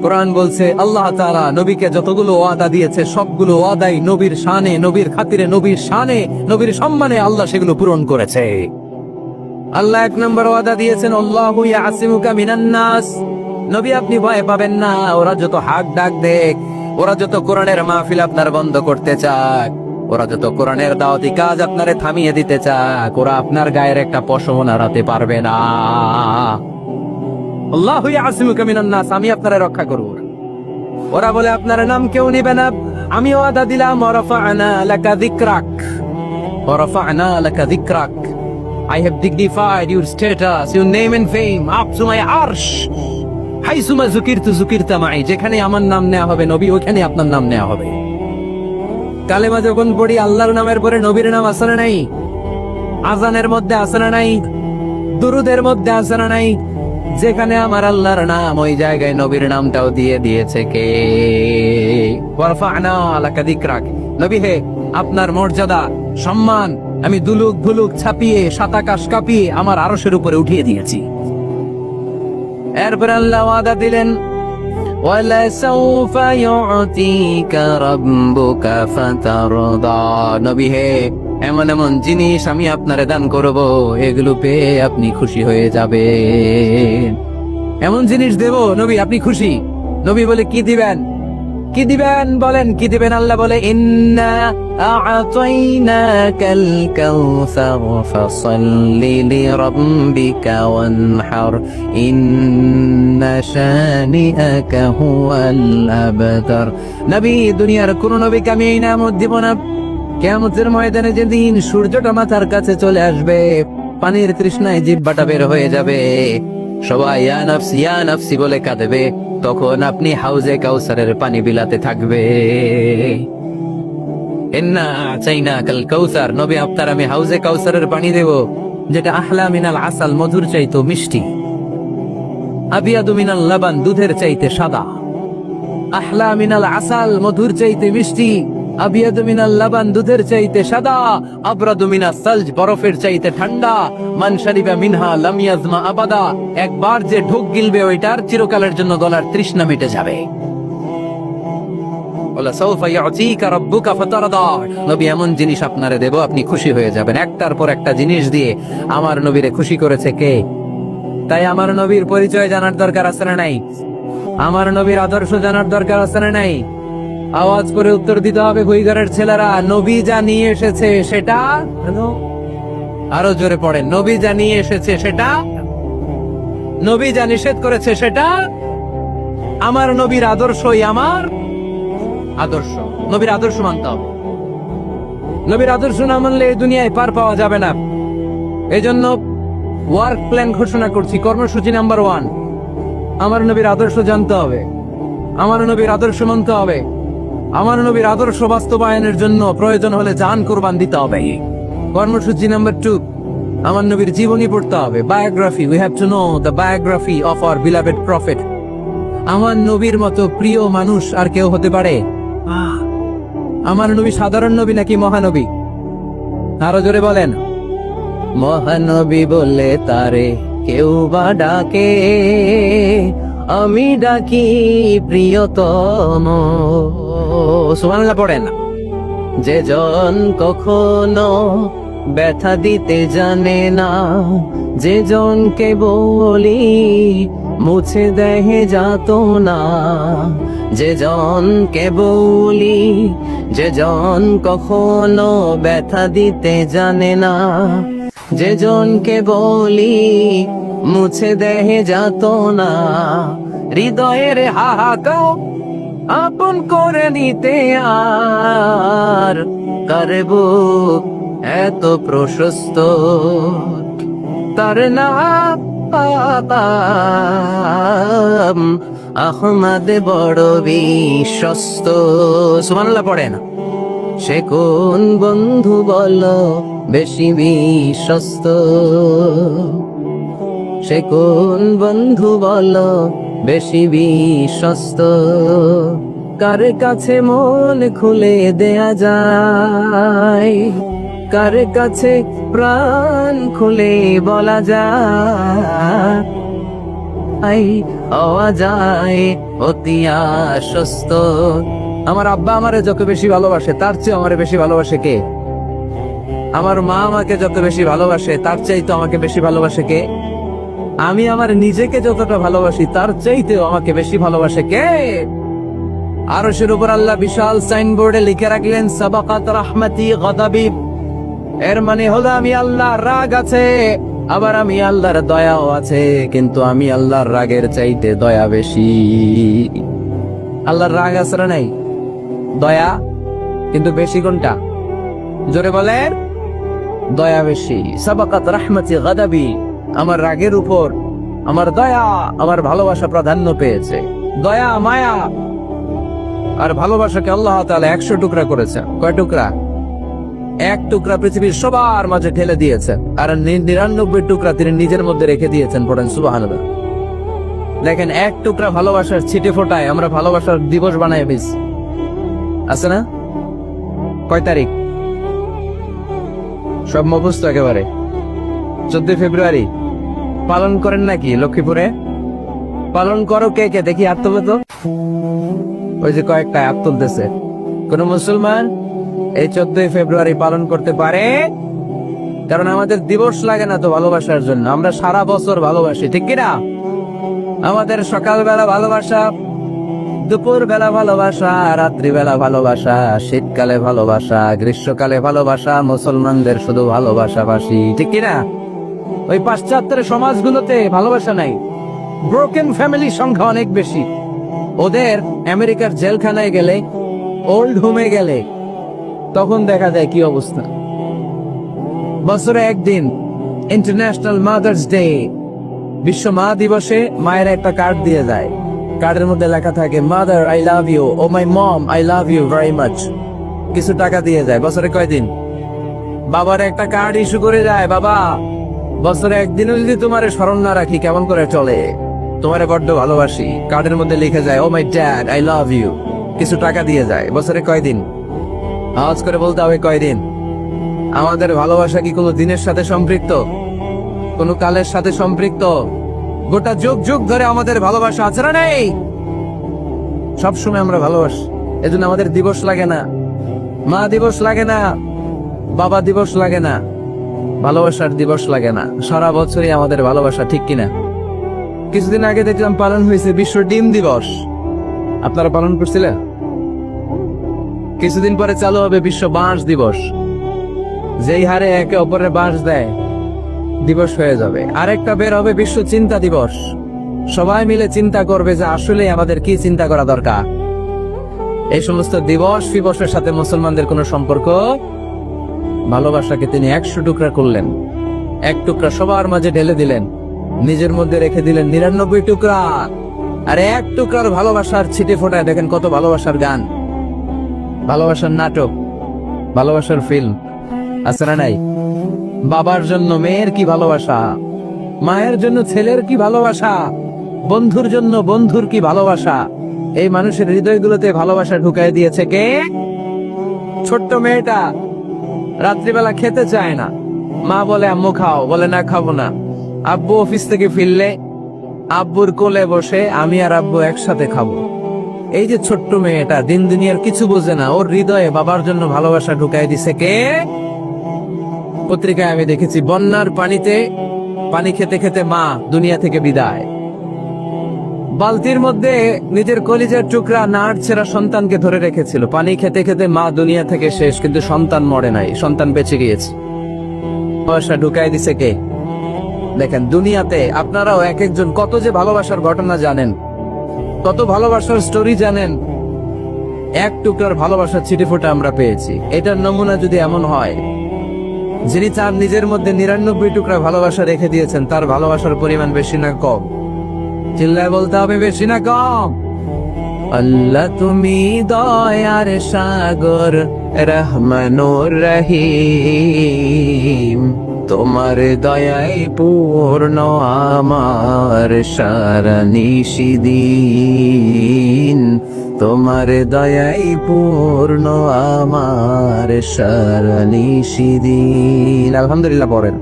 কোরআন বলছে আল্লাহ তাআলা নবীকে যতগুলো ওয়াদা দিয়েছে সবগুলো ওয়াদাই নবীর শানে, নবীর খাতিরে, নবীর শানে, নবীর সম্মানে আল্লাহ সেগুলো পূরণ করেছে। আল্লাহ 1 নম্বর ওয়াদা দিয়েছেন, আল্লাহু ইয়াসিমুকা মিনান নাস। নবী আপনি ভয় পাবেন না, ওরা যত হাক ডাক দেখ, ওরা যত কোরআনের মাহফিল আপনার বন্ধ করতে চায়, ওরা যত কোরআনের দাওয়াতি কাজ আপনারে থামিয়ে দিতে চায়, ওরা আপনার গায়ের একটা পশম নাড়াতে পারবে না। আল্লাহু ইয়াসিমুকা মিনান নাস, আমি আপনারে রক্ষা করব। ওরা বলে আপনার নাম কেউ নেবে না, আমি ওয়াদা দিলাম, ওয়ারাফা'না লাকা যিকরাক, ওয়ারাফা'না লাকা যিকরাক, I have dignified your status, your name and fame up to my arsh, হাইসুমা যুকিরতু যুকিরতা মাই, যেখানে আমার নাম নেওয়া হবে নবী, ওখানে আপনার নাম নেওয়া হবে। কালেমা যখন পড়ি আল্লাহর নামের পরে নবীর নাম আছে না নাই? আজানের মধ্যে আছে না নাই? দুরুদের মধ্যে আছে না নাই? যেখানে আমার আল্লাহর নাম, ওই জায়গায় নবীর নামটাও দিয়ে দিয়েছে কে? ওয়ারফা'না লাকা যিকরাক, নবী হে আপনার মর্যাদা, সম্মান আমি দুলুক ভুলুক ছাপিয়ে, সাত আকাশ কাঁপিয়ে আমার আরশের উপরে উঠিয়ে দিয়েছি। এরপর আল্লাহ ওয়াদা দিলেন, ওয়ালা সাউফা ইউতিকা রাব্বুকা ফাতারদা, নবী হে এমন এমন জিনিস আমি আপনারে দান করব, এগুলো পেয়ে আপনি খুশি হয়ে যাবেন। এমন জিনিস দেব নবী আপনি খুশি। নবী বলে কি দিবেন? কি দিবেন বলেন, কি দিবেন? আল্লাহ বলে, ইন্না আ'তাইনাকাল কাউসার ফাসাল্লি লিরাব্বিকা ওয়ানহার ইন্না শানিআকা হুয়াল আবতার। নবী দুনিয়ার কোন নবীকে আমি এই নামত দিব না। কিয়ামতের ময়দানে যেদিন সূর্যটা মাথার কাছে চলে আসবে, পানির তৃষ্ণায় জিহ্বাটা বের হয়ে যাবে, সবাই ইয়া নাফসি ইয়া নাফসি বলে কাঁদবে, তখন আপনি হাউজে কাউসারের পানি বিলাতে থাকবে। ইন্না আ'তাইনাকাল কাউসার, নবী আপনার আমি হাউজে কাউসারের পানি দেব, যেটা আহলা মিনাল আসাল, মধুর চাইতে মিষ্টি, আবিয়াদু মিনাল লাবান, দুধের চাইতে সাদা। আহলা মিনাল আসাল, মধুর চাইতে মিষ্টি, আবিয়াদু মিনাল লাবান, দুধের চাইতে সাদা, আবরাদু মিনাস সালজ, বরফের চাইতে ঠান্ডা, মান শারিবা মিনহা লাম ইয়াজমা আবাদা, একবার যে ঢোক গিলবে ওইটার চিরকালের জন্য গলার তৃষ্ণা মিটে যাবে। ওয়ালা সাউফা ইউতিকা রাব্বুকা ফাতারদা, নবী এমন জিনিস আপনারে দেব আপনি খুশি হয়ে যাবেন। একটার পর একটা জিনিস দিয়ে আমার নবীরে খুশি করেছে কে? তাই আমার নবীর পরিচয় জানার দরকার আছে না নাই? আমার নবীর আদর্শ জানার দরকার আছে না নাই? আওয়াজ করে উত্তর দিতে হবে গুইগারের ছেলেরা, নবী যা নিয়ে এসেছে সেটা, আরো জোরে পড়েন, নবী যা নিয়ে এসেছে সেটা, নবী যা নিষেধ করেছে সেটা, আমার নবীর আদর্শই আমার আদর্শ। নবীর আদর্শ মানতে হবে। নবীর আদর্শ না মানলে এই দুনিয়ায় পার পাওয়া যাবে না। এজন্য ওয়ার্ক প্ল্যান ঘোষণা করছি, কর্মসূচি নাম্বার 1, আমার নবীর আদর্শ জানতে হবে, আমার নবীর আদর্শ মানতে হবে, আমার নবীর আদর্শ বাস্তবায়নের জন্য প্রয়োজন হলে জান কোরবান দিতে হবে। কর্মসূচি নাম্বার 2, আমার নবীর জীবনী পড়তে হবে, biography. We have to know the biography of our beloved prophet. আমার নবীর মতো প্রিয় মানুষ আর কেউ হতে পারে? আমার নবী সাধারণ নবী নাকি মহানবী? আরো জোরে বলেন। মহানবী বলে তারে কেউ বা ডাকে, আমি ডাকি প্রিয়তম। সুবহানাল্লাহ পড়েন না। যে জন কখনো ব্যথা দিতে জানে না, যে জনকে বলি মুছে দেহে যাত না, যে জনকে বলি, যে জন কখনো ব্যথা দিতে জানে না, যে জনকে বলি মুছে দেহে যাত না, হৃদয়ের হাহাকার আপন করে নিতে আর করব এত প্রশস্ত, তার নাম আহমদ বড় বিশ্বস্ত। সুবহানাল্লাহ পড়ে না। সে কোন বন্ধু বলো বেশি বিশ্বস্ত, সে কোন বন্ধু বলো বেশি বিশ্বস্ত, কার কাছে মন খুলে দেয়া যায়, কার কাছে প্রাণ খুলে বলা যায়, হওয়া যায় অতি আশ্বস্ত। আমার আব্বা আমারে যত বেশি ভালোবাসে তার চেয়ে আমারে বেশি ভালোবাসে কে? আমার মা আমাকে যত বেশি ভালোবাসে তার চাইতে আমাকে বেশি ভালোবাসে কে? আমি আমার নিজেকে যতটা ভালোবাসি তার চাইতেও আমাকে বেশি ভালোবাসে কে? আরশের উপর আল্লাহ বিশাল সাইনবোর্ডে লিখে রাখলেন সাবাকাত রাহমাতি গাদাবি। এর মানে হলো আমি আল্লাহর রাগ আছে, আবার আমি আল্লাহর দয়াও আছে, কিন্তু আমি আল্লাহর রাগের চাইতে দয়া বেশি। আল্লাহর রাগ আছে না নাই? দয়া কিন্তু বেশি কোনটা? জোরে বলেন। দয়া বেশি। সাবাকাত রাহমাতি গাদাবি, আমার রাগের উপর আমার দয়া, আমার ভালোবাসা প্রাধান্য পেয়েছে। দয়া, মায়া আর ভালোবাসাকে আল্লাহ তাআলা 100 টুকরা করেছেন। কয় টুকরা? 1 টুকরা পৃথিবীর সবার মাঝে ঢেলে দিয়েছেন, আর 99 টুকরা তিনি নিজের মধ্যে রেখে দিয়েছেন। পড়েন সুবহানাল্লাহ। দেখেন, 1 টুকরা ভালোবাসার ছিটে ফোটায় আমরা ভালোবাসার দিবস বানাই ফেলছি। আছে না? কয় তারিখ? সব মুখস্থ একেবারে। 14 ফেব্রুয়ারি পালন করেন নাকি লক্ষ্মীপুরে? পালন করো কে কে? দেখি হাত তোলো তো। ওই যে কয়েকটা হাত তুলতেছে। কোন মুসলমান এই 14 ফেব্রুয়ারি পালন করতে পারে? কারণ আমাদের দিবস লাগে না তো ভালোবাসার জন্য, আমরা সারা বছর ভালোবাসি, ঠিক কিনা? আমাদের সকালবেলা ভালোবাসা, দুপুর বেলা ভালোবাসা, রাত্রিবেলা ভালোবাসা, শীতকালে ভালোবাসা, গ্রীষ্মকালে ভালোবাসা, মুসলমানদের শুধু ভালোবাসাবাসী, ঠিক কিনা? ওই পাশ্চাত্যের সমাজগুলোতে ভালোবাসা নাই, ব্রোকেন ফ্যামিলি সংখ্যা অনেক বেশি। ওদের আমেরিকার জেলখানায় গেলে, ওল্ড হোমে গেলে তখন দেখা যায় কি অবস্থা। বছরে একদিন ইন্টারন্যাশনাল মাদার্স ডে, বিশ্ব মা দিবসে মায়ের একটা কার্ড দিয়ে যায়। কার্ডের মধ্যে লেখা থাকে mother I love you, oh my mom I love you very much. কিছু টাকা দিয়ে যায়। বছরে কয়দিন? বাবার একটা কার্ড ইস্যু করে যায়, বাবা বছরে একদিনও যদি তোমারে স্মরণ না রাখি কেমন করে চলে? তোমারে বড্ড ভালোবাসি। কার্ডের মধ্যে লিখে যায় oh my dad I love you. কিছু টাকা দিয়ে যায়। বছরে কয়দিন? আওয়াজ করে বলতে হবে কয়দিন? আমাদের ভালোবাসা কি কোনো দিনের সাথে সম্পৃক্ত? কোন কালের সাথে সম্পৃক্ত? গোটা যুগ যুগ ধরে আমাদের ভালোবাসা আছে না নেই? সবসময় আমরা ভালোবাসি, এজন্য আমাদের দিবস লাগে না, মা দিবস লাগে না, বাবা দিবস লাগে না, ভালোবাসার দিবস লাগে না। সারা বছরই আমাদের ভালোবাসা, ঠিক কিনা? কিছুদিন আগে দেখলাম পালন হয়েছে বিশ্ব ডিম দিবস। আপনারা পালন করছিলেন? কিছুদিন পরে চালু হবে বিশ্ব বাঁশ দিবস। যেই হারে একে অপরের বাঁশ দেয় দিবস হয়ে যাবে। আরেকটা বের হবে বিশ্ব চিন্তা দিবস। সবাই মিলে চিন্তা করবে যে আসলে আমাদের কি চিন্তা করা দরকার। এই সমস্ত দিবস ফিবসের সাথে মুসলমানদের কোনো সম্পর্ক। ভালোবাসাকে তিনি 100 টুকরা করলেন, 1 টুকরা সবার মাঝে ঢেলে দিলেন, নিজের মধ্যে রেখে দিলেন 99 টুকরা। আর 1 টুকরার ভালোবাসার ছিটে ফোটায় দেখেন কত ভালোবাসার গান, ভালোবাসার নাটক, ভালোবাসার ফিল্ম আছে না নাই? বাবার জন্য মেয়ের কি ভালোবাসা, মায়ের জন্য ছেলের কি ভালোবাসা, বন্ধুর জন্য বন্ধুর কি ভালোবাসা। এই মানুষের হৃদয়গুলোতে ভালোবাসা ঢুকাই দিয়েছে কে? ছোট্ট মেয়েটা রাত্রিবেলা খেতে চায় না, মা বলে আম্মু খাও, বলে না খাবো না। আব্বু অফিস থেকে ফিরলে আব্বুর কোলে বসে আমি আর আব্বু একসাথে খাবো। এই যে ছোট্ট মেয়েটা দিন দুনিয়ার কিছু বোঝে না, ওর হৃদয়ে বাবার জন্য ভালোবাসা ঢুকাই দিছে কে? পত্রিকায় আমি দেখেছি বন্যার পানিতে পানি খেতে খেতে মা দুনিয়া থেকে বিদায়। বালতির মধ্যে নিজের কলিজার টুকরা নাড় ছেঁড়া সন্তানকে ধরে রেখেছিল, পানি খেতে খেতে মা দুনিয়া থেকে শেষ, কিন্তু সন্তান মরে নাই, সন্তান বেঁচে গিয়েছে। ভালোবাসা ঢুকাই দিছে কে? দেখেন দুনিয়াতে আপনারাও এক একজন কত যে ভালোবাসার ঘটনা জানেন, কত ভালোবাসার স্টোরি জানেন। এক টুকরার ভালোবাসার ছিটেফোঁটা আমরা পেয়েছি। এটার নমুনা যদি এমন হয়, যিনি তার নিজের মধ্যে 99 টুকরা ভালোবাসা রেখে দিয়েছেন, তার ভালোবাসার পরিমাণ বেশি না কম? চিল্লায় বলতে হবে বেশি না কম? আল্লাহ তুমি দয়ার সাগর, রহমানুর রহিম, তোমার দয়ায় পূর্ণ আমার সারা নিশিদিন, তোমার দয়ায় পূর্ণ আমার সারা নিশিদিন। আলহামদুলিল্লাহ পড়েন।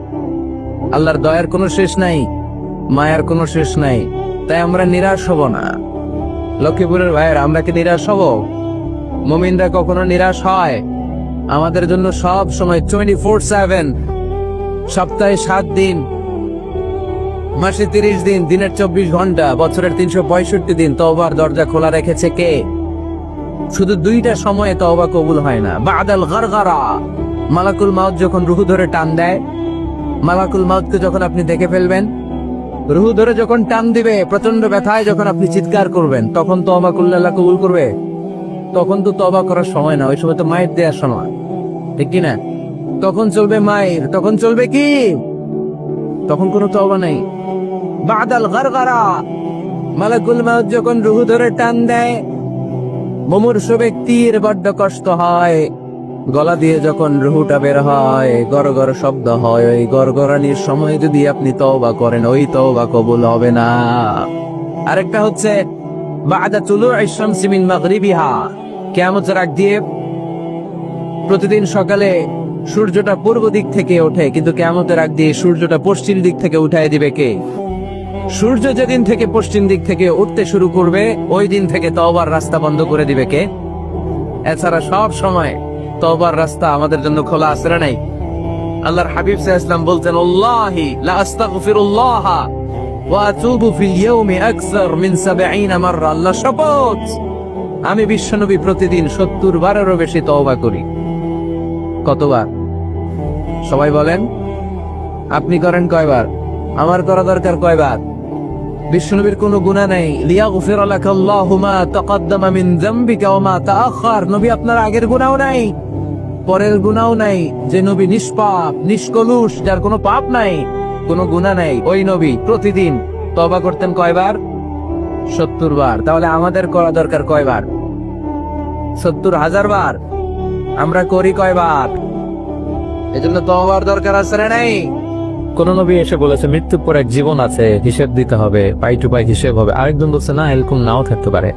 আল্লাহর দয়ার কোনো শেষ নাই, মায়ার কোনো শেষ নাই, তাই আমরা নিরাশ হব না। লক্ষ্মীপুরের ভাইয়ের, আমরা কি নিরাশ হব? মুমিনরা কখনো নিরাশ হয়? আমাদের জন্য সব সময় 24/7, সপ্তাহে 7 দিন, মাসে 30 দিন, দিনের 24 ঘন্টা, বছরের 365 দিন তওবার দরজা খোলা রেখেছে কে? শুধু 2টা সময়ে তওবা কবুল হয় না। বাদাল গারগারা, মালাকুল মাউত যখন রুহু ধরে টান দেয়, মালাকুল মাউতকে যখন আপনি দেখে ফেলবেন, রুহু ধরে যখন টান দিবে, প্রচন্ড ব্যথায় যখন আপনি চিৎকার করবেন, তখন তওবা করলে আল্লাহ কবুল করবে? তখন তো তওবা করার সময় না, ওই সময় তো মায়ের দেওয়ার সময়, ঠিক কি না? তখন চলবে মায়ের, তখন চলবে কি? তখন কোনো তওবা নাই। বাদাল গারগারা, মালাকুল মাউত যখন রুহু ধরে টান দেয়, মুমূর্ষু ব্যক্তির বড্ড কষ্ট হয়, গলা দিয়ে যখন রুহুটা বের হয়, গড়গড় শব্দ হয়, ওই গড়গড়ানির সময় যদি আপনি তওবা করেন, ওই তওবা কবুল হবে না। আরেকটা হচ্ছে বাদা তুলুই শামসি মিন মাগরিবিহা, কিয়ামতের আগ দিয়ে প্রতিদিন সকালে সূর্যটা পূর্ব দিক থেকে ওঠে, কিন্তু কিয়ামতের আগ দিয়ে সূর্যটা পশ্চিম দিক থেকে উঠায় দিবে কে? সূর্য যেদিন থেকে পশ্চিম দিক থেকে উঠতে শুরু করবে, ওই দিন থেকে তওবার রাস্তা বন্ধ করে দিবে কে? এছাড়া সব সময় তওবার রাস্তা আমাদের জন্য খোলা আছে না নাই? আল্লাহর হাবিব সাল্লাল্লাহু আলাইহি ওয়াসাল্লাম বলতেন, আল্লাহি লা আস্তাগফিরুল্লাহ ওয়া আতুবু ফিল ইয়াউমি আকসার মিন 70 মাররা, আল্লাহ শপথ, আমি বিশ্বনবী প্রতিদিন 70 বারেরও বেশি তওবা করি। কতবার? সবাই বলেন, আপনি করেন কয়বার? আমার করা দরকার কয়বার? বিশ্বনবীর কোনো গুনাহ নাই। লিয়াগফির লাকাল্লাহু মা তাকাদ্দামা মিন যামবিকা ওয়া মা তাআখার, নবী আপনার আগের গুনাহও নাই, পরের গুনাহও নাই। যে নবী নিষ্পাপ, নিষ্কলুষ, যার কোনো পাপ নাই, কোনো গুনাহ নাই, ওই নবী প্রতিদিন তওবা করতেন কয়বার? 70 বার। তাহলে আমাদের করা দরকার কয়বার? 70,000 বার। আমরা করি কয়বার? এজন্য তওবার দরকার আছে না নাই? কোন নবী এসে বলেছে মৃত্যুর পর এক জীবন আছে, হিসেব দিতে হবে, পাই টু পাই হিসেব হবে। আরেকজন বলছে না, এরকম নাও থাকতে পারে।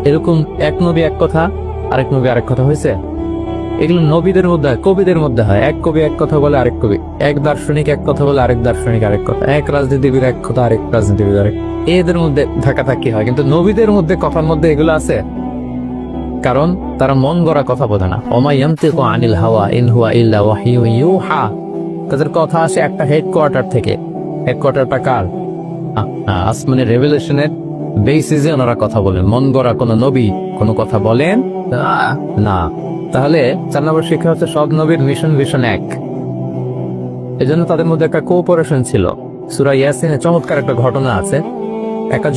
এরকম এক নবী এক কথা, আরেক নবী আরেক কথা হয়েছে। এগুলো নবীদের মধ্যে হয়, কবিদের মধ্যে হয়। এক কবি এক কথা বলে, আরেক কবি, এক দার্শনিক এক কথা বলে, আরেক দার্শনিক আরেক কথা, এক রাজনীতিবিদ এক কথা, আরেক রাজনীতিবিদ আরেক। এদের মধ্যে ধাক্কাধাক্কি হয়, কিন্তু নবীদের মধ্যে কথার মধ্যে এগুলো আছে, কারণ তারা মন গড়া কথা বলে না। ওমা ইয়ানতিকু আনিল হাওয়া ইন হুয়া ইল্লা ওয়াহয়ুন ইউহা, তাদের কথা আসে একটা হেডকোয়ার্টার থেকে। হেডকোয়ার্টারটা কার? আসমানের রেভেলেশনের বেসিসে ওনারা কথা বলেন। মন গড়া কোন নবী কোনো কথা বলেন না। তাহলে 4 নম্বর শিক্ষা হচ্ছে সব নবীর মিশন ভিশন এক, এজন্য তাদের মধ্যে একটা কোঅপারেশন ছিল। সূরা ইয়াসিনে চমৎকার একটা ঘটনা আছে। একটা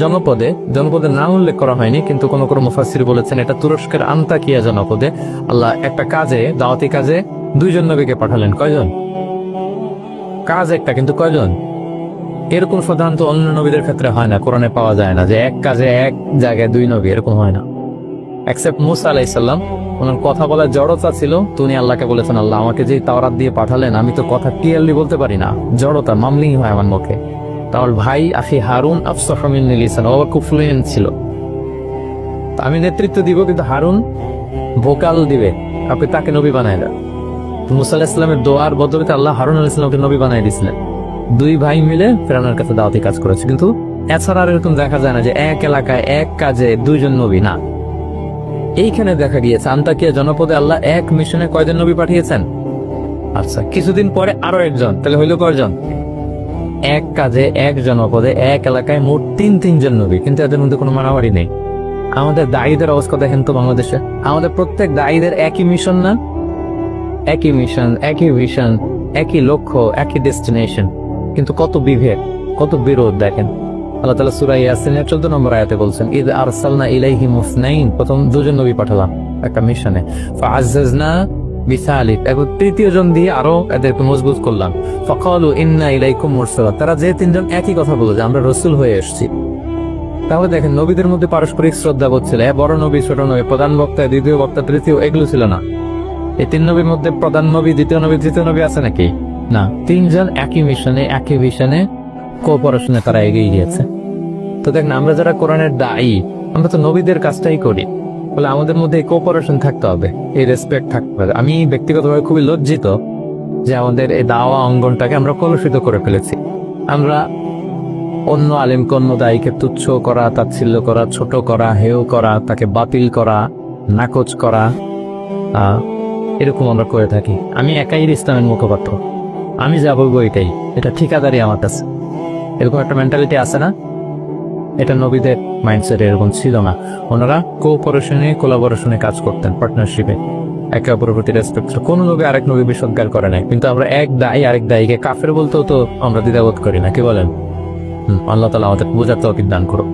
জনপদের নাম উল্লেখ করা হয়নি, কিন্তু কোন কোন মুফাসসির বলেছেন এটা তুরস্কের আন্তাকিয়া জনপদে আল্লাহ একটা কাজে, দাওয়াতি কাজে 2 জন নবীকে পাঠালেন। কয়জন? কাজ একটা, কিন্তু কয়জন? এরকম সাধারণত অন্য নবীদের ক্ষেত্রে হয় না, কোরআনে পাওয়া যায় না যে এক কাজে এক জায়গায় 2 নবী, এরকম হয় না। এক্সেপ্ট মুসা আলাইহিস সালাম, ওনার কথা বলার জড়তা ছিল, তো উনি আল্লাহকে বলেছেন, আল্লাহ আমাকে যে তাওরাত দিয়ে পাঠালেন, আমি তো কথা ক্লিয়ারলি বলতে পারি না, জড়তা, মামলিং হয় আমার মুখে। তাহলে ভাই আখি হারুন আফসাহু মিন্নি লিসান, ও খুব ফ্লুয়েন্ট ছিল। আমি নেতৃত্ব দিব, কিন্তু হারুন ভোকাল দিবে, আপনি তাকে নবী বানায় দেন। মুসা আলাইহিস সালামের দোয়ার বদৌলতে আল্লাহ হারুন আলাইহিস সালামকে নবী বানিয়ে দিয়েছিলেন। দুই ভাই মিলে ফেরাউনের কাছে দাওয়াতি কাজ করেছে, কিন্তু এছাড়া আর এরকম দেখা যায় না যে এক এলাকায় এক কাজে দুইজন নবী। না, এইখানে দেখা গিয়েছে আন্তাকিয়া জনপদে আল্লাহ এক মিশনে কয়জন নবী পাঠিয়েছেন। আচ্ছা, কিছুদিন পরে আরো একজন, তাহলে হইল কয়জন? এক কাজে এক জনপদে এক এলাকায় মোট তিনজন নবী, কিন্তু এদের মধ্যে কোনো মারামারি নেই। আমাদের দায়ীদের অবস্থা দেখেন তো বাংলাদেশে, আমাদের প্রত্যেক দায়ীদের একই মিশন না? একই মিশন, একই ভিশন, একই লক্ষ্য, একই ডেস্টিনেশন, কিন্তু কত বিভেদ, কত বিরোধ দেখেন। আল্লাহ তাআলা সূরা ইয়াসিনের 14 নম্বর আয়াতে বলছেন, ইদ আরসালনা ইলাইহিম ইসনাইন, প্রথম দুজন নবী পাঠালাম একটা মিশনে, ফাআজ্জাজনা বিসালিক, এবং তৃতীয় জন দিয়ে আরো এদেরকে মজবুত করলাম। ফাকালু ইন্না ইলাইকুম মুরসালাত, তারা যে তিনজন একই কথা বলে যে আমরা রাসূল হয়ে এসেছি। তাহলে দেখেন নবীদের মধ্যে পারস্পরিক শ্রদ্ধা ছিল, বড় নবী ছোট নবী, প্রধান বক্তা দ্বিতীয় বক্তা তৃতীয়, এগুলো ছিল না। এই তিন নবীর মধ্যে প্রধান নবী দ্বিতীয় নবী তৃতীয় নবী আছে নাকি? না, তিনজন একই মিশনে একই ভিশনে কোঅপারেশনে তারা এগিয়ে গিয়েছে। তো দেখেন আমরা যারা কোরআনের দায়ী, আমরা তো নবীদের কাজটাই করি, বলে আমাদের মধ্যে এই কোঅপারেশন থাকতে হবে, এই রেসপেক্ট থাকতে হবে। আমি ব্যক্তিগতভাবে খুবই লজ্জিত যে আমাদের এই দাওয়া অঙ্গনটাকে আমরা কলুষিত করে ফেলেছি। আমরা অন্য আলেমকে অন্য দায়ীকে তুচ্ছ করা, তাচ্ছিল্য করা, ছোট করা, হেয় করা, তাকে বাতিল করা, নাকচ করা, এরকম আমরা করে থাকি। আমি একাই ইসলামের মুখপাত্র, আমি যা বলবো এটাই, এটা ঠিকাদারি আমার কাছে, এরকম একটা মেন্টালিটি আছে না? এটা নবীদের মাইন্ডসেট এরকম ছিল না। ওনারা কোঅপারেশনে কোলাবোরেশনে কাজ করতেন, পার্টনারশিপে, একে অপরের প্রতি রেসপেক্ট। কোন নবী আরেক নবী বিসৎকার করে নাই, কিন্তু আমরা এক দায়ী আরেক দায়ীকে কাফের বলতেও তো আমরা দ্বিধাবোধ করি না, কি বলেন? আল্লাহ তাআলা আমাদের বোঝার তৌফিক দান করুন।